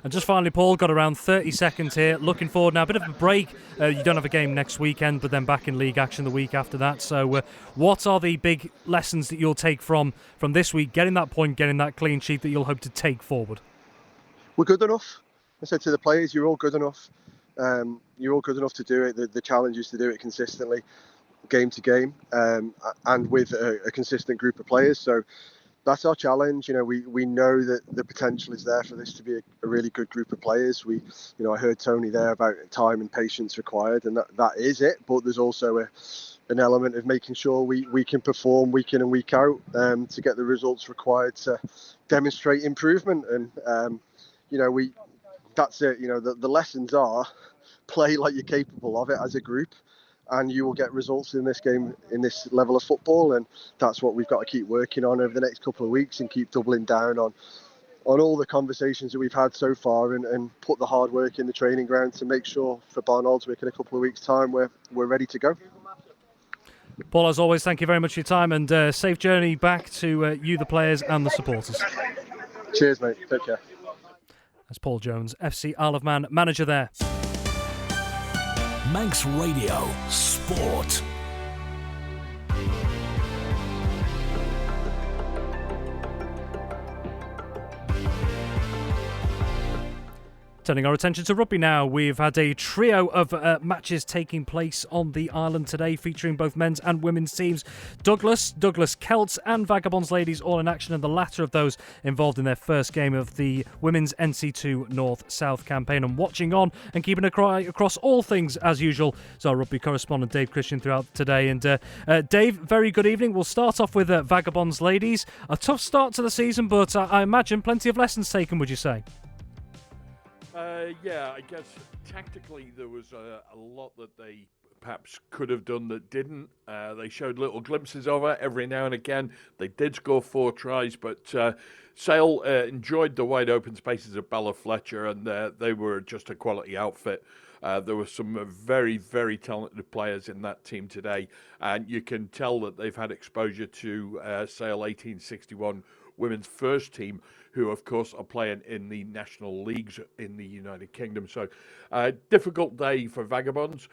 And just finally, Paul, got around 30 seconds here. Looking forward now, a bit of a break. You don't have a game next weekend, but then back in league action the week after that. So what are the big lessons that you'll take from this week, getting that point, getting that clean sheet, that you'll hope to take forward? We're good enough. I said to the players, you're all good enough. You're all good enough to do it. The challenge is to do it consistently, game to game, and with a consistent group of players. So that's our challenge. We know that the potential is there for this to be a really good group of players. I heard Tony there about time and patience required, and that is it. But there's also an element of making sure we can perform week in and week out to get the results required to demonstrate improvement. And that's it. The lessons are play like you're capable of it as a group, and you will get results in this game, in this level of football. And that's what we've got to keep working on over the next couple of weeks, and keep doubling down on all the conversations that we've had so far, and put the hard work in the training ground to make sure for Barn Aldswick in a couple of weeks' time we're ready to go. Paul, as always, thank you very much for your time, and safe journey back to you, the players and the supporters. Cheers, mate. Take care. That's Paul Jones, FC Isle of Man manager there. Manx Radio Sport. Turning our attention to rugby now, we've had a trio of matches taking place on the island today, featuring both men's and women's teams. Douglas Celts and Vagabonds Ladies all in action, and the latter of those involved in their first game of the women's NC2 North-South campaign. And watching on and keeping a cry across all things as usual is our rugby correspondent Dave Christian throughout today. And Dave, very good evening. We'll start off with Vagabonds Ladies. A tough start to the season, but I imagine plenty of lessons taken, would you say? Yeah, I guess tactically there was a lot that they perhaps could have done that didn't. They showed little glimpses of it every now and again. They did score 4 tries, but Sale enjoyed the wide open spaces of Bella Fletcher, and they were just a quality outfit. There were some very, very talented players in that team today, and you can tell that they've had exposure to Sale 1861 women's first team, who of course are playing in the national leagues in the United Kingdom. So difficult day for Vagabonds.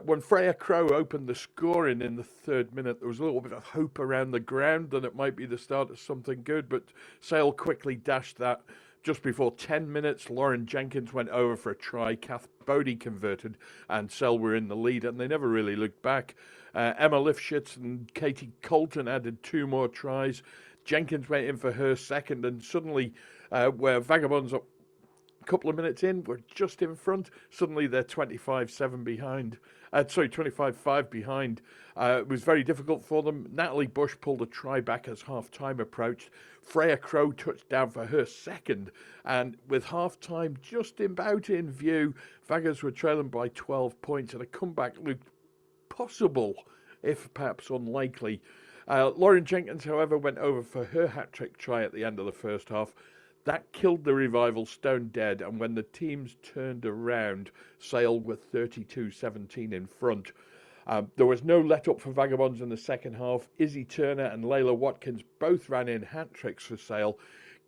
When Freya Crow opened the scoring in the 3rd minute, there was a little bit of hope around the ground that it might be the start of something good, but Sale quickly dashed that. Just before 10 minutes, Lauren Jenkins went over for a try. Kath Bodie converted, and Sale were in the lead, and they never really looked back. Emma Lifshitz and Katie Colton added 2 more tries. Jenkins went in for her second, and suddenly, where Vagabonds up a couple of minutes in were just in front, suddenly they're 25-7 behind. 25-5 behind. It was very difficult for them. Natalie Bush pulled a try back as half-time approached. Freya Crow touched down for her second, and with half-time just about in view, Vaggers were trailing by 12 points, and a comeback looked possible, if perhaps unlikely. Lauren Jenkins, however, went over for her hat-trick try at the end of the first half. That killed the revival stone dead, and when the teams turned around, Sale were 32-17 in front. There was no let-up for Vagabonds in the second half. Izzy Turner and Layla Watkins both ran in hat-tricks for Sale.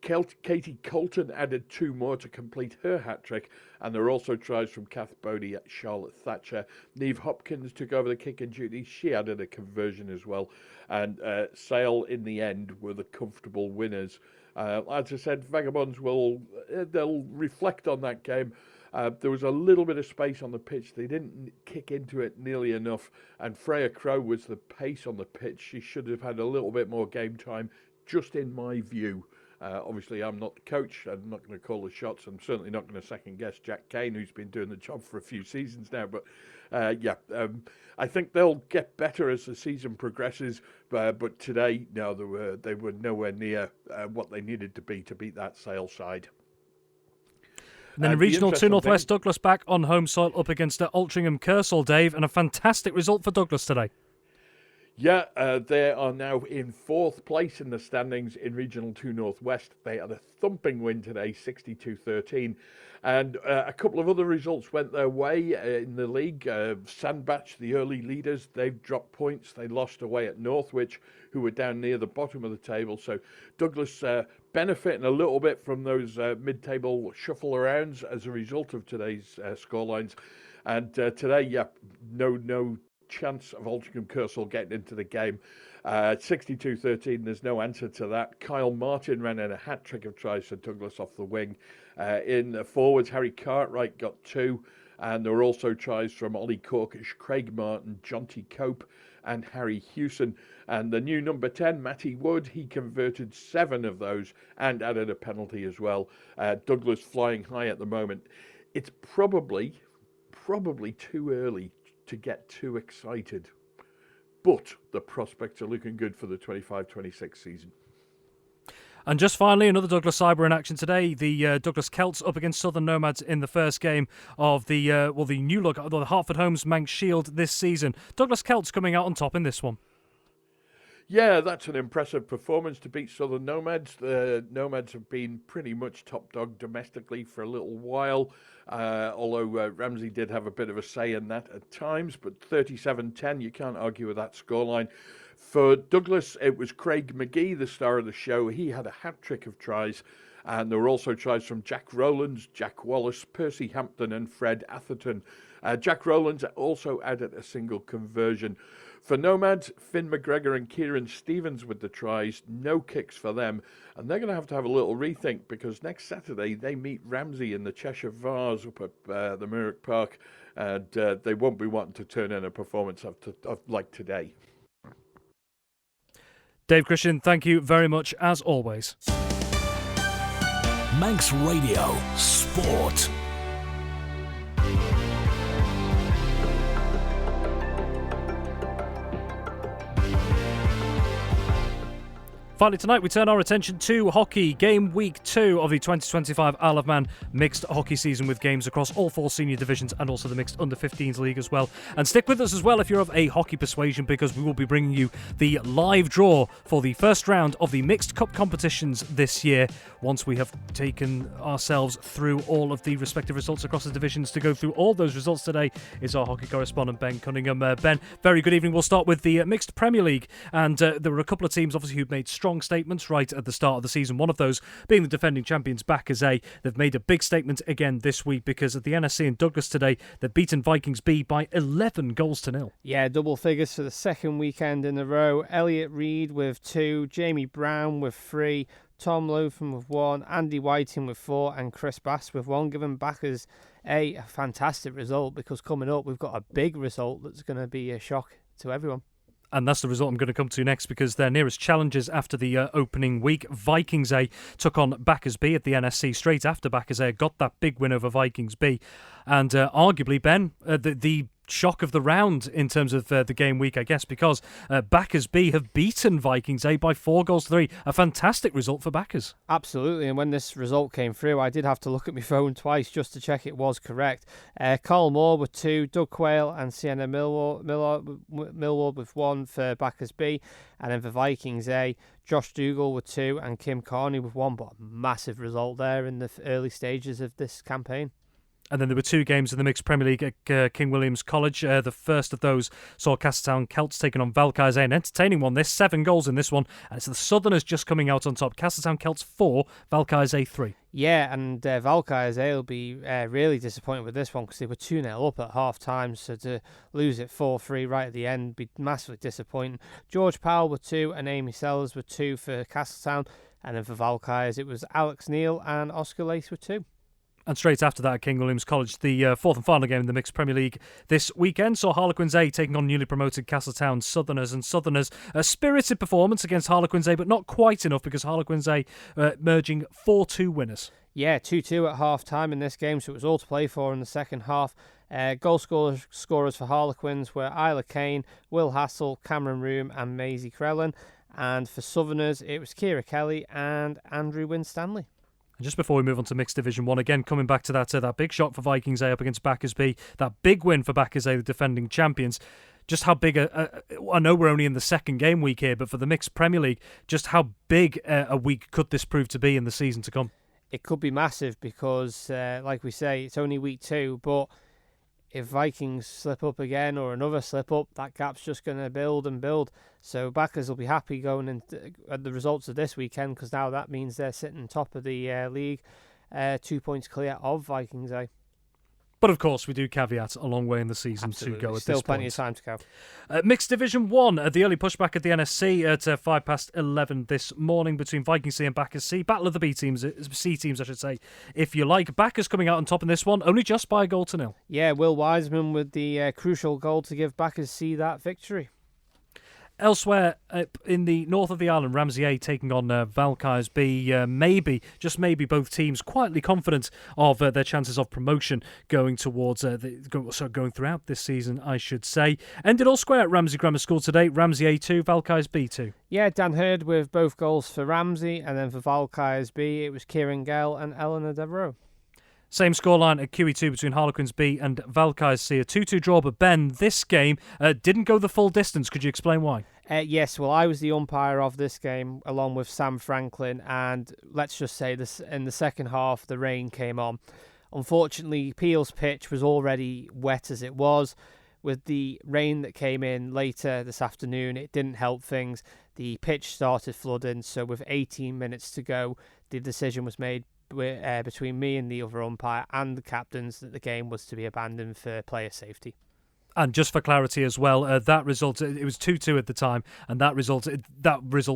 Katie Colton added 2 more to complete her hat-trick, and there were also tries from Kath Bodie, Charlotte Thatcher. Neve Hopkins took over the kicking duty. She added a conversion as well, and Sale in the end were the comfortable winners. As I said, Vagabonds they'll reflect on that game. There was a little bit of space on the pitch. They didn't kick into it nearly enough, and Freya Crow was the pace on the pitch. She should have had a little bit more game time, just in my view. Obviously, I'm not the coach. I'm not going to call the shots. I'm certainly not going to second-guess Jack Kane, who's been doing the job for a few seasons now. But, I think they'll get better as the season progresses. But today, no, they were nowhere near what they needed to beat that Sale side. And then Regional 2 Northwest, Douglas back on home soil up against Altrincham Kersal, Dave, and a fantastic result for Douglas today. Yeah, they are now in 4th place in the standings in Regional 2 Northwest. They had a thumping win today, 62-13. And a couple of other results went their way in the league. Sandbach, the early leaders, they've dropped points. They lost away at Northwich, who were down near the bottom of the table. So Douglas benefiting a little bit from those mid-table shuffle-arounds as a result of today's scorelines. And today, no chance of Altrincham Kersal getting into the game. 62-13, there's no answer to that. Kyle Martin ran in a hat-trick of tries for Douglas off the wing. In the forwards, Harry Cartwright got 2, and there were also tries from Ollie Corkish, Craig Martin, Jonty Cope, and Harry Hewson. And the new number 10, Matty Wood, he converted 7 of those and added a penalty as well. Douglas flying high at the moment. It's probably too early to get too excited, but the prospects are looking good for the 25-26 season. And just finally, another Douglas side were in action today. The Douglas Celts up against Southern Nomads in the first game of the new look, the Hartford Homes Manx Shield this season. Douglas Celts coming out on top in this one. Yeah, that's an impressive performance to beat Southern Nomads. The Nomads have been pretty much top dog domestically for a little while, although Ramsey did have a bit of a say in that at times, but 37-10, you can't argue with that scoreline. For Douglas, it was Craig McGee, the star of the show. He had a hat-trick of tries, and there were also tries from Jack Rowlands, Jack Wallace, Percy Hampton and Fred Atherton. Jack Rowlands also added a single conversion. For Nomads, Finn McGregor and Kieran Stevens with the tries, no kicks for them. And they're going to have a little rethink, because next Saturday they meet Ramsey in the Cheshire Vars up at the Merrick Park, and they won't be wanting to turn in a performance of like today. Dave Christian, thank you very much as always. Manx Radio Sport. Finally tonight, we turn our attention to hockey. Game week 2 of the 2025 Isle of Man mixed hockey season, with games across all 4 senior divisions and also the mixed under-15s league as well. And stick with us as well if you're of a hockey persuasion, because we will be bringing you the live draw for the first round of the mixed cup competitions this year, once we have taken ourselves through all of the respective results across the divisions. To go through all those results today is our hockey correspondent Ben Cunningham. Ben, very good evening. We'll start with the mixed Premier League, and there were a couple of teams obviously who made strides strong statements right at the start of the season, one of those being the defending champions Backers A. They've made a big statement again this week because at the NSC in Douglas today, they've beaten Vikings B by 11 goals to nil. Yeah, double figures for the second weekend in a row. Elliot Reid with 2, Jamie Brown with 3, Tom Lotham with 1, Andy Whiting with 4 and Chris Bass with 1, giving Backers a fantastic result, because coming up we've got a big result that's going to be a shock to everyone. And that's the result I'm going to come to next, because their nearest challengers after the opening week, Vikings A took on Backers B at the NSC straight after Backers A got that big win over Vikings B. And arguably, Ben, the shock of the round in terms of the game week, I guess, because Backers B have beaten Vikings A by 4 goals to 3. A fantastic result for Backers. Absolutely, and when this result came through, I did have to look at my phone twice just to check it was correct. Carl Moore with 2, Doug Quayle and Sienna Millward with 1 for Backers B, and then for Vikings A, Josh Dougal with 2 and Kim Carney with 1, but a massive result there in the early stages of this campaign. And then there were 2 games in the Mixed Premier League at King William's College. The first of those saw Castletown Celts taking on Valkyries A, an entertaining one. There's 7 goals in this one, and it's the Southerners just coming out on top. Castletown Celts 4, Valkyries A 3. Yeah, and Valkyries A will be really disappointed with this one, because they were 2-0 up at half-time, so to lose it 4-3 right at the end be massively disappointing. George Powell with 2 and Amy Sellers with 2 for Castletown, and then for Valkyries it was Alex Neal and Oscar Lace with 2. And straight after that at King William's College, the fourth and final game in the Mixed Premier League this weekend saw Harlequins A taking on newly promoted Castletown Southerners. And Southerners, a spirited performance against Harlequins A, but not quite enough, because Harlequins A merging 4-2 winners. Yeah, 2-2 at half-time in this game, so it was all to play for in the second half. Goal scorers for Harlequins were Isla Kane, Will Hassel, Cameron Room and Maisie Crellin. And for Southerners, it was Kira Kelly and Andrew Winstanley. And just before we move on to Mixed Division 1, again, coming back to that big shock for Vikings A up against Backers B, that big win for Backers A, the defending champions. Just how big I know we're only in the second game week here, but for the Mixed Premier League, just how big a week could this prove to be in the season to come? It could be massive because, like we say, it's only week 2, but if Vikings slip up again or another slip up, that gap's just going to build and build. So Backers will be happy going into the results of this weekend, because now that means they're sitting top of the league, 2 points clear of Vikings A. But of course, we do caveat a long way in the season Absolutely. to go at Still this point. plenty of time to go. Mixed Division 1, the early pushback at the NSC at 11:05 this morning between Vikings C and Backers C. Battle of the C teams, I should say, if you like. Backers coming out on top in this one, only just by 1-0. Yeah, Will Wiseman with the crucial goal to give Backers C that victory. Elsewhere, in the north of the island, Ramsey A taking on Valkyries B. Maybe, just maybe, both teams quietly confident of their chances of promotion going towards going throughout this season, I should say. Ended all square at Ramsey Grammar School today. Ramsey A 2, Valkyries B 2. Yeah, Dan Hurd with both goals for Ramsey, and then for Valkyries B, it was Kieran Gale and Eleanor Devereaux. Same scoreline at QE2 between Harlequins B and Valkyries C. A 2-2 draw, but Ben, this game didn't go the full distance. Could you explain why? Yes, well, I was the umpire of this game along with Sam Franklin, and let's just say this in the second half, the rain came on. Unfortunately, Peel's pitch was already wet as it was. With the rain that came in later this afternoon, it didn't help things. The pitch started flooding, so with 18 minutes to go, the decision was made between me and the other umpire and the captains that the game was to be abandoned for player safety. And just for clarity as well, that result, it was 2-2 at the time, and that result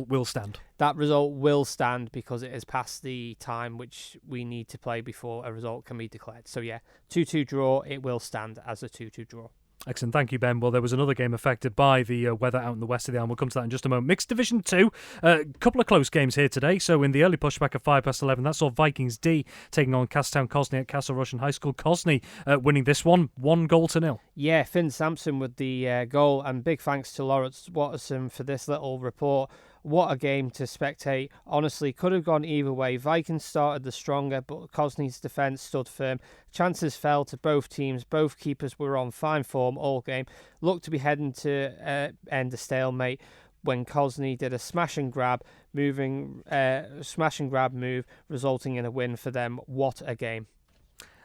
will stand. That result will stand because it is past the time which we need to play before a result can be declared. So yeah, 2-2 draw, it will stand as a 2-2 draw. Excellent, thank you, Ben. Well, there was another game affected by the weather out in the west of the island. We'll come to that in just a moment. Mixed Division 2, a couple of close games here today. So in the early pushback at 11:05, that saw Vikings D taking on Castletown Cosney at Castle Russian High School. Cosney winning this one, 1-0. Yeah, Finn Sampson with the goal, and big thanks to Lawrence Watterson for this little report. What a game to spectate. Honestly, could have gone either way. Vikings started the stronger, but Cosney's defence stood firm. Chances fell to both teams. Both keepers were on fine form all game. Looked to be heading to end a stalemate when Cosney did a smash and grab move, resulting in a win for them. What a game.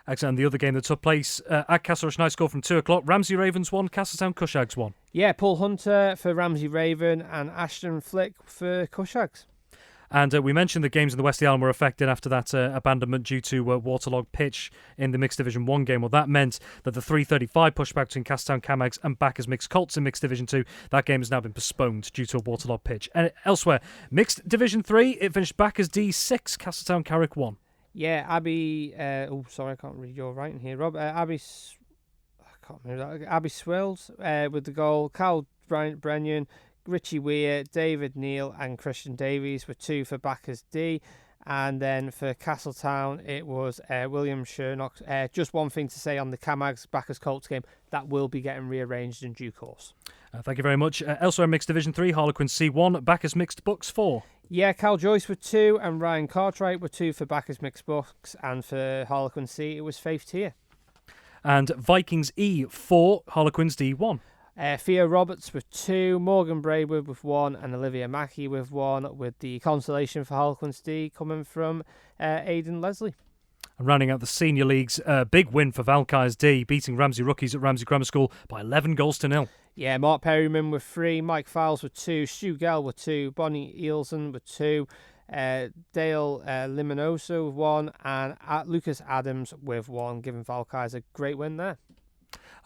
Excellent. The other game that took place at Castle Russian High School from 2 o'clock, Ramsey Ravens 1, Castletown Cushags 1. Yeah, Paul Hunter for Ramsey Raven and Ashton Flick for Cushags. And we mentioned that games in the West Island were affected after that abandonment due to waterlogged pitch in the Mixed Division 1 game. Well, that meant that the 3:35 pushback between Castletown Camags and Backers Mixed Colts in Mixed Division 2, that game has now been postponed due to a waterlogged pitch. And elsewhere, Mixed Division 3, it finished Backers D 6, Castletown Carrick 1. Yeah, Abbey... sorry, I can't read your writing here, Rob. Abbey Swills with the goal. Carl Brennan, Richie Weir, David Neal and Christian Davies were 2 for Backers D. And then for Castletown, it was William Shernock. Just one thing to say on the Camags Backers Colts game, that will be getting rearranged in due course. Thank you very much. Elsewhere in Mixed Division 3, Harlequin C1, Backers Mixed Bucks 4. Yeah, Cal Joyce were 2 and Ryan Cartwright were 2 for Backers Mixed Bucks. And for Harlequin C, it was Faith Tier. And Vikings E 4, Harlequins D 1. Theo Roberts with 2, Morgan Braywood with 1, and Olivia Mackey with 1, with the consolation for Harlequins D coming from Aidan Leslie. And rounding out the senior leagues, big win for Valkyries D, beating Ramsey Rookies at Ramsey Grammar School by 11 goals to 0. Yeah, Mark Perryman with 3, Mike Fowles with 2, Stu Gell with 2, Bonnie Eelson with 2, Dale Liminoso with 1, and Lucas Adams with 1, giving Valkyries a great win there.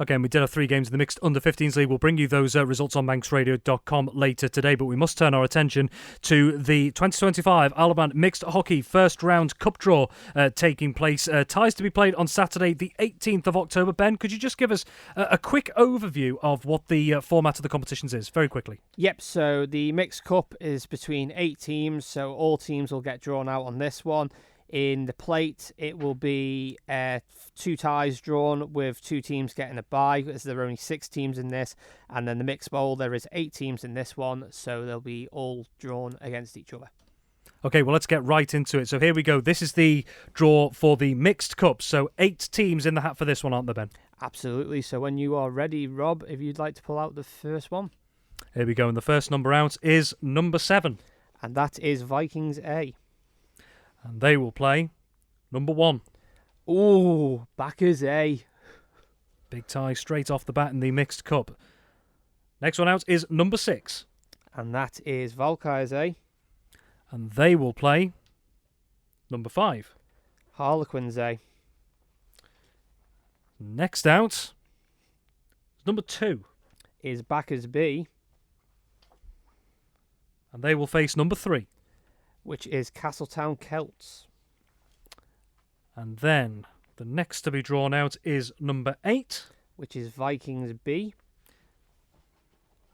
Okay, and we did have 3 games in the Mixed Under-15s League. We'll bring you those results on manxradio.com later today, but we must turn our attention to the 2025 Isle of Man Mixed Hockey First Round Cup Draw taking place. Ties to be played on Saturday, the 18th of October. Ben, could you just give us a quick overview of what the format of the competitions is, very quickly? Yep, so the Mixed Cup is between 8 teams, so all teams will get drawn out on this one. In the plate, it will be 2 ties drawn with 2 teams getting a bye, as there are only 6 teams in this. And then the Mixed Bowl, there is 8 teams in this one, so they'll be all drawn against each other. Okay, well, let's get right into it. So here we go. This is the draw for the Mixed Cup. So 8 teams in the hat for this one, aren't there, Ben? Absolutely. So when you are ready, Rob, if you'd like to pull out the first one. Here we go. And the first number out is number 7. And that is Vikings A. And they will play number 1. Ooh, Backers A. Big tie straight off the bat in the Mixed Cup. Next one out is number 6. And that is Valkyries A. And they will play number 5. Harlequins A. Next out is number 2. Is Backers B. And they will face number 3. Which is Castletown Celts. And then the next to be drawn out is number 8. Which is Vikings B.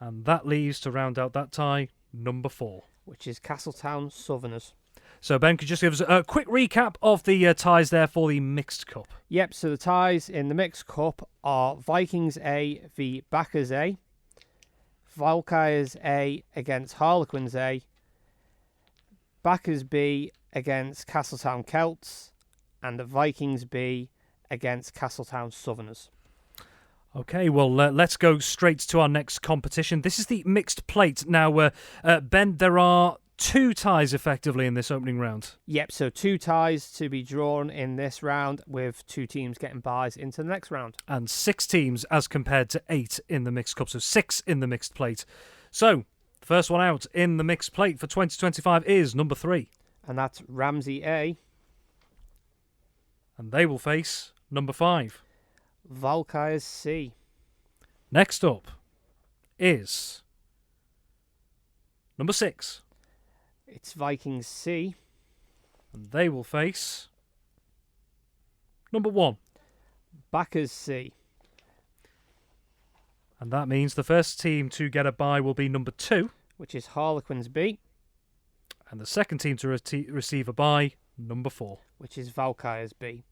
And that leaves, to round out that tie, number 4. Which is Castletown Southerners. So Ben, could you just give us a quick recap of the ties there for the Mixed Cup? Yep, so the ties in the Mixed Cup are Vikings A v Backers A. Valkyries A against Harlequins A. Backers B against Castletown Celts, and the Vikings B against Castletown Southerners. Okay, well, let's go straight to our next competition. This is the Mixed Plate. Now, Ben, there are 2 ties effectively in this opening round. Yep, so 2 ties to be drawn in this round, with 2 teams getting byes into the next round. And 6 teams as compared to 8 in the Mixed Cup, so 6 in the Mixed Plate. So, the first one out in the Mixed Plate for 2025 is number 3. And that's Ramsey A. And they will face number 5. Valkyries C. Next up is number 6. It's Vikings C. And they will face number 1. Backers C. And that means the first team to get a bye will be number 2. Which is Harlequins B. And the second team to receive a bye, number 4. Which is Valkyries B.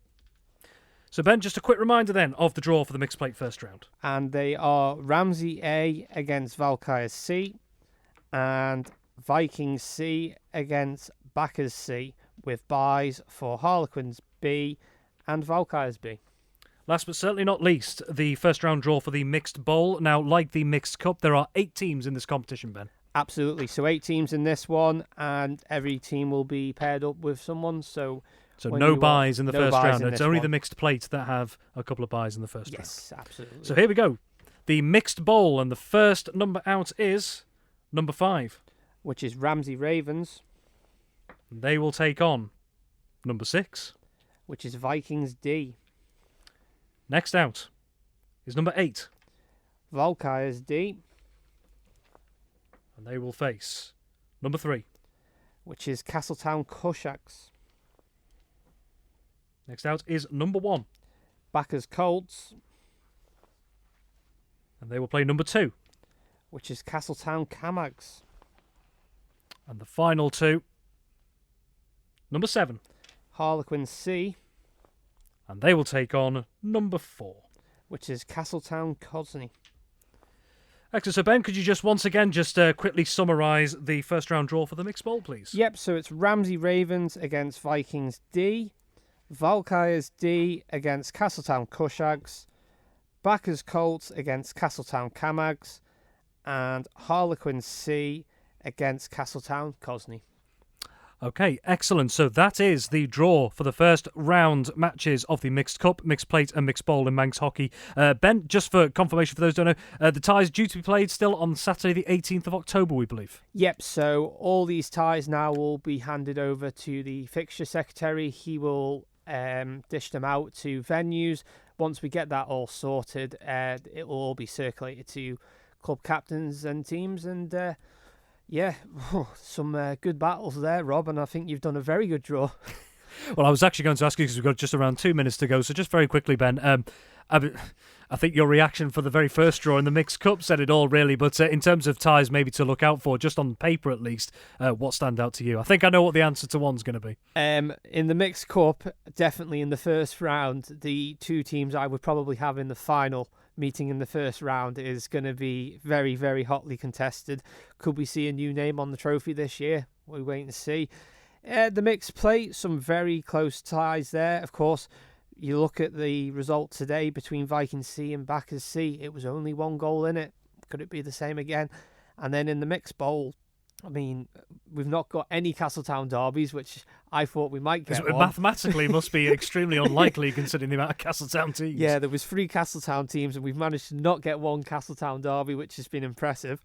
So Ben, just a quick reminder then of the draw for the Mixed Plate first round. And they are Ramsey A against Valkyries C. And Vikings C against Backers C, with byes for Harlequins B and Valkyries B. Last but certainly not least, the first round draw for the Mixed Bowl. Now, like the Mixed Cup, there are 8 teams in this competition, Ben. Absolutely. So 8 teams in this one, and every team will be paired up with someone. So no byes in the first round. It's only one. the Mixed Plate that have a couple of byes in the first round. Yes, absolutely. So here we go. The Mixed Bowl, and the first number out is number 5. Which is Ramsey Ravens. They will take on number 6, which is Vikings D. Next out is number 8, Valkyries D, and they will face number 3. which is Castletown Cossacks. Next out is number 1, Backers Colts, and they will play number 2. which is Castletown Camags. And the final 2, number 7, Harlequin C, and they will take on number 4. which is Castletown Cosney. Excellent. So Ben, could you just once again quickly summarise the first round draw for the Mixed Bowl, please? Yep, so it's Ramsey Ravens against Vikings D, Valkyries D against Castletown Cossacks, Backers Colts against Castletown Camags, and Harlequin C against Castletown Cosney. Okay, excellent. So that is the draw for the first round matches of the Mixed Cup, Mixed Plate and Mixed Bowl in Manx Hockey. Ben, just for confirmation for those who don't know, the ties due to be played still on Saturday the 18th of October, we believe. Yep, so all these ties now will be handed over to the fixture secretary. He will dish them out to venues. Once we get that all sorted, it will all be circulated to club captains and teams, and yeah, some good battles there, Rob, and I think you've done a very good draw. Well, I was actually going to ask you because we've got just around 2 minutes to go, so just very quickly, Ben, I think your reaction for the very first draw in the Mixed Cup said it all, really, but in terms of ties maybe to look out for, just on paper at least, what stand out to you? I think I know what the answer to one's going to be. In the Mixed Cup, definitely in the first round, the two teams I would probably have in the final meeting in the first round is going to be very, very hotly contested. Could we see a new name on the trophy this year? We'll wait and see. The Mixed Plate, some very close ties there. Of course, you look at the result today between Vikings C and Backers C, it was only 1 goal in it. Could it be the same again? And then in the Mixed Bowl, I mean, we've not got any Castletown derbies, which I thought we might get one. Mathematically must be extremely unlikely considering the amount of Castletown teams. Yeah, there was 3 Castletown teams and we've managed to not get 1 Castletown derby, which has been impressive.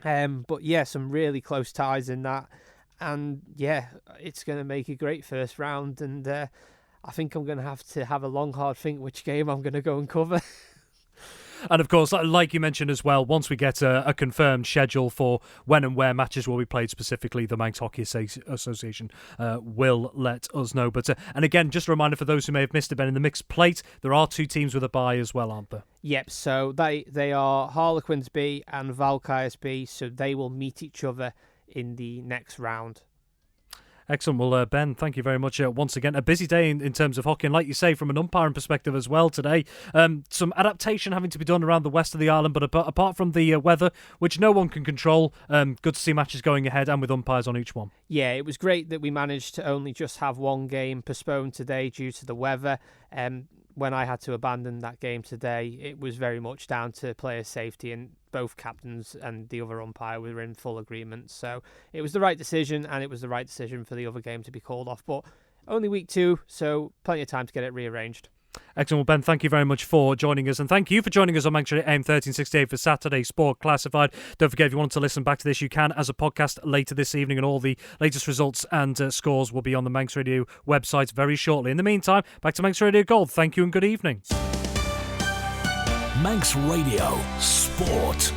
But yeah, some really close ties in that. And yeah, it's going to make a great first round. And I think I'm going to have a long, hard think which game I'm going to go and cover. And of course, like you mentioned as well, once we get a confirmed schedule for when and where matches will be played specifically, the Manx Hockey Association will let us know. But and again, just a reminder for those who may have missed it, Ben, in the Mixed Plate, there are 2 teams with a bye as well, aren't there? Yep, so they are Harlequins B and Valkyries B, so they will meet each other in the next round. Excellent. Well, Ben, thank you very much once again. A busy day in terms of hockey, and like you say, from an umpiring perspective as well today. Some adaptation having to be done around the west of the island, but apart from the weather, which no one can control, good to see matches going ahead and with umpires on each one. Yeah, it was great that we managed to only just have 1 game postponed today due to the weather. When I had to abandon that game today, it was very much down to player safety, and both captains and the other umpire were in full agreement. So it was the right decision, and it was the right decision for the other game to be called off. But only week 2, so plenty of time to get it rearranged. Excellent. Well, Ben, thank you very much for joining us, and thank you for joining us on Manx Radio AM 1368 for Saturday Sport Classified. Don't forget, if you want to listen back to this, you can as a podcast later this evening, and all the latest results and scores will be on the Manx Radio website very shortly. In the meantime, back to Manx Radio Gold. Thank you and good evening. Manx Radio Sport.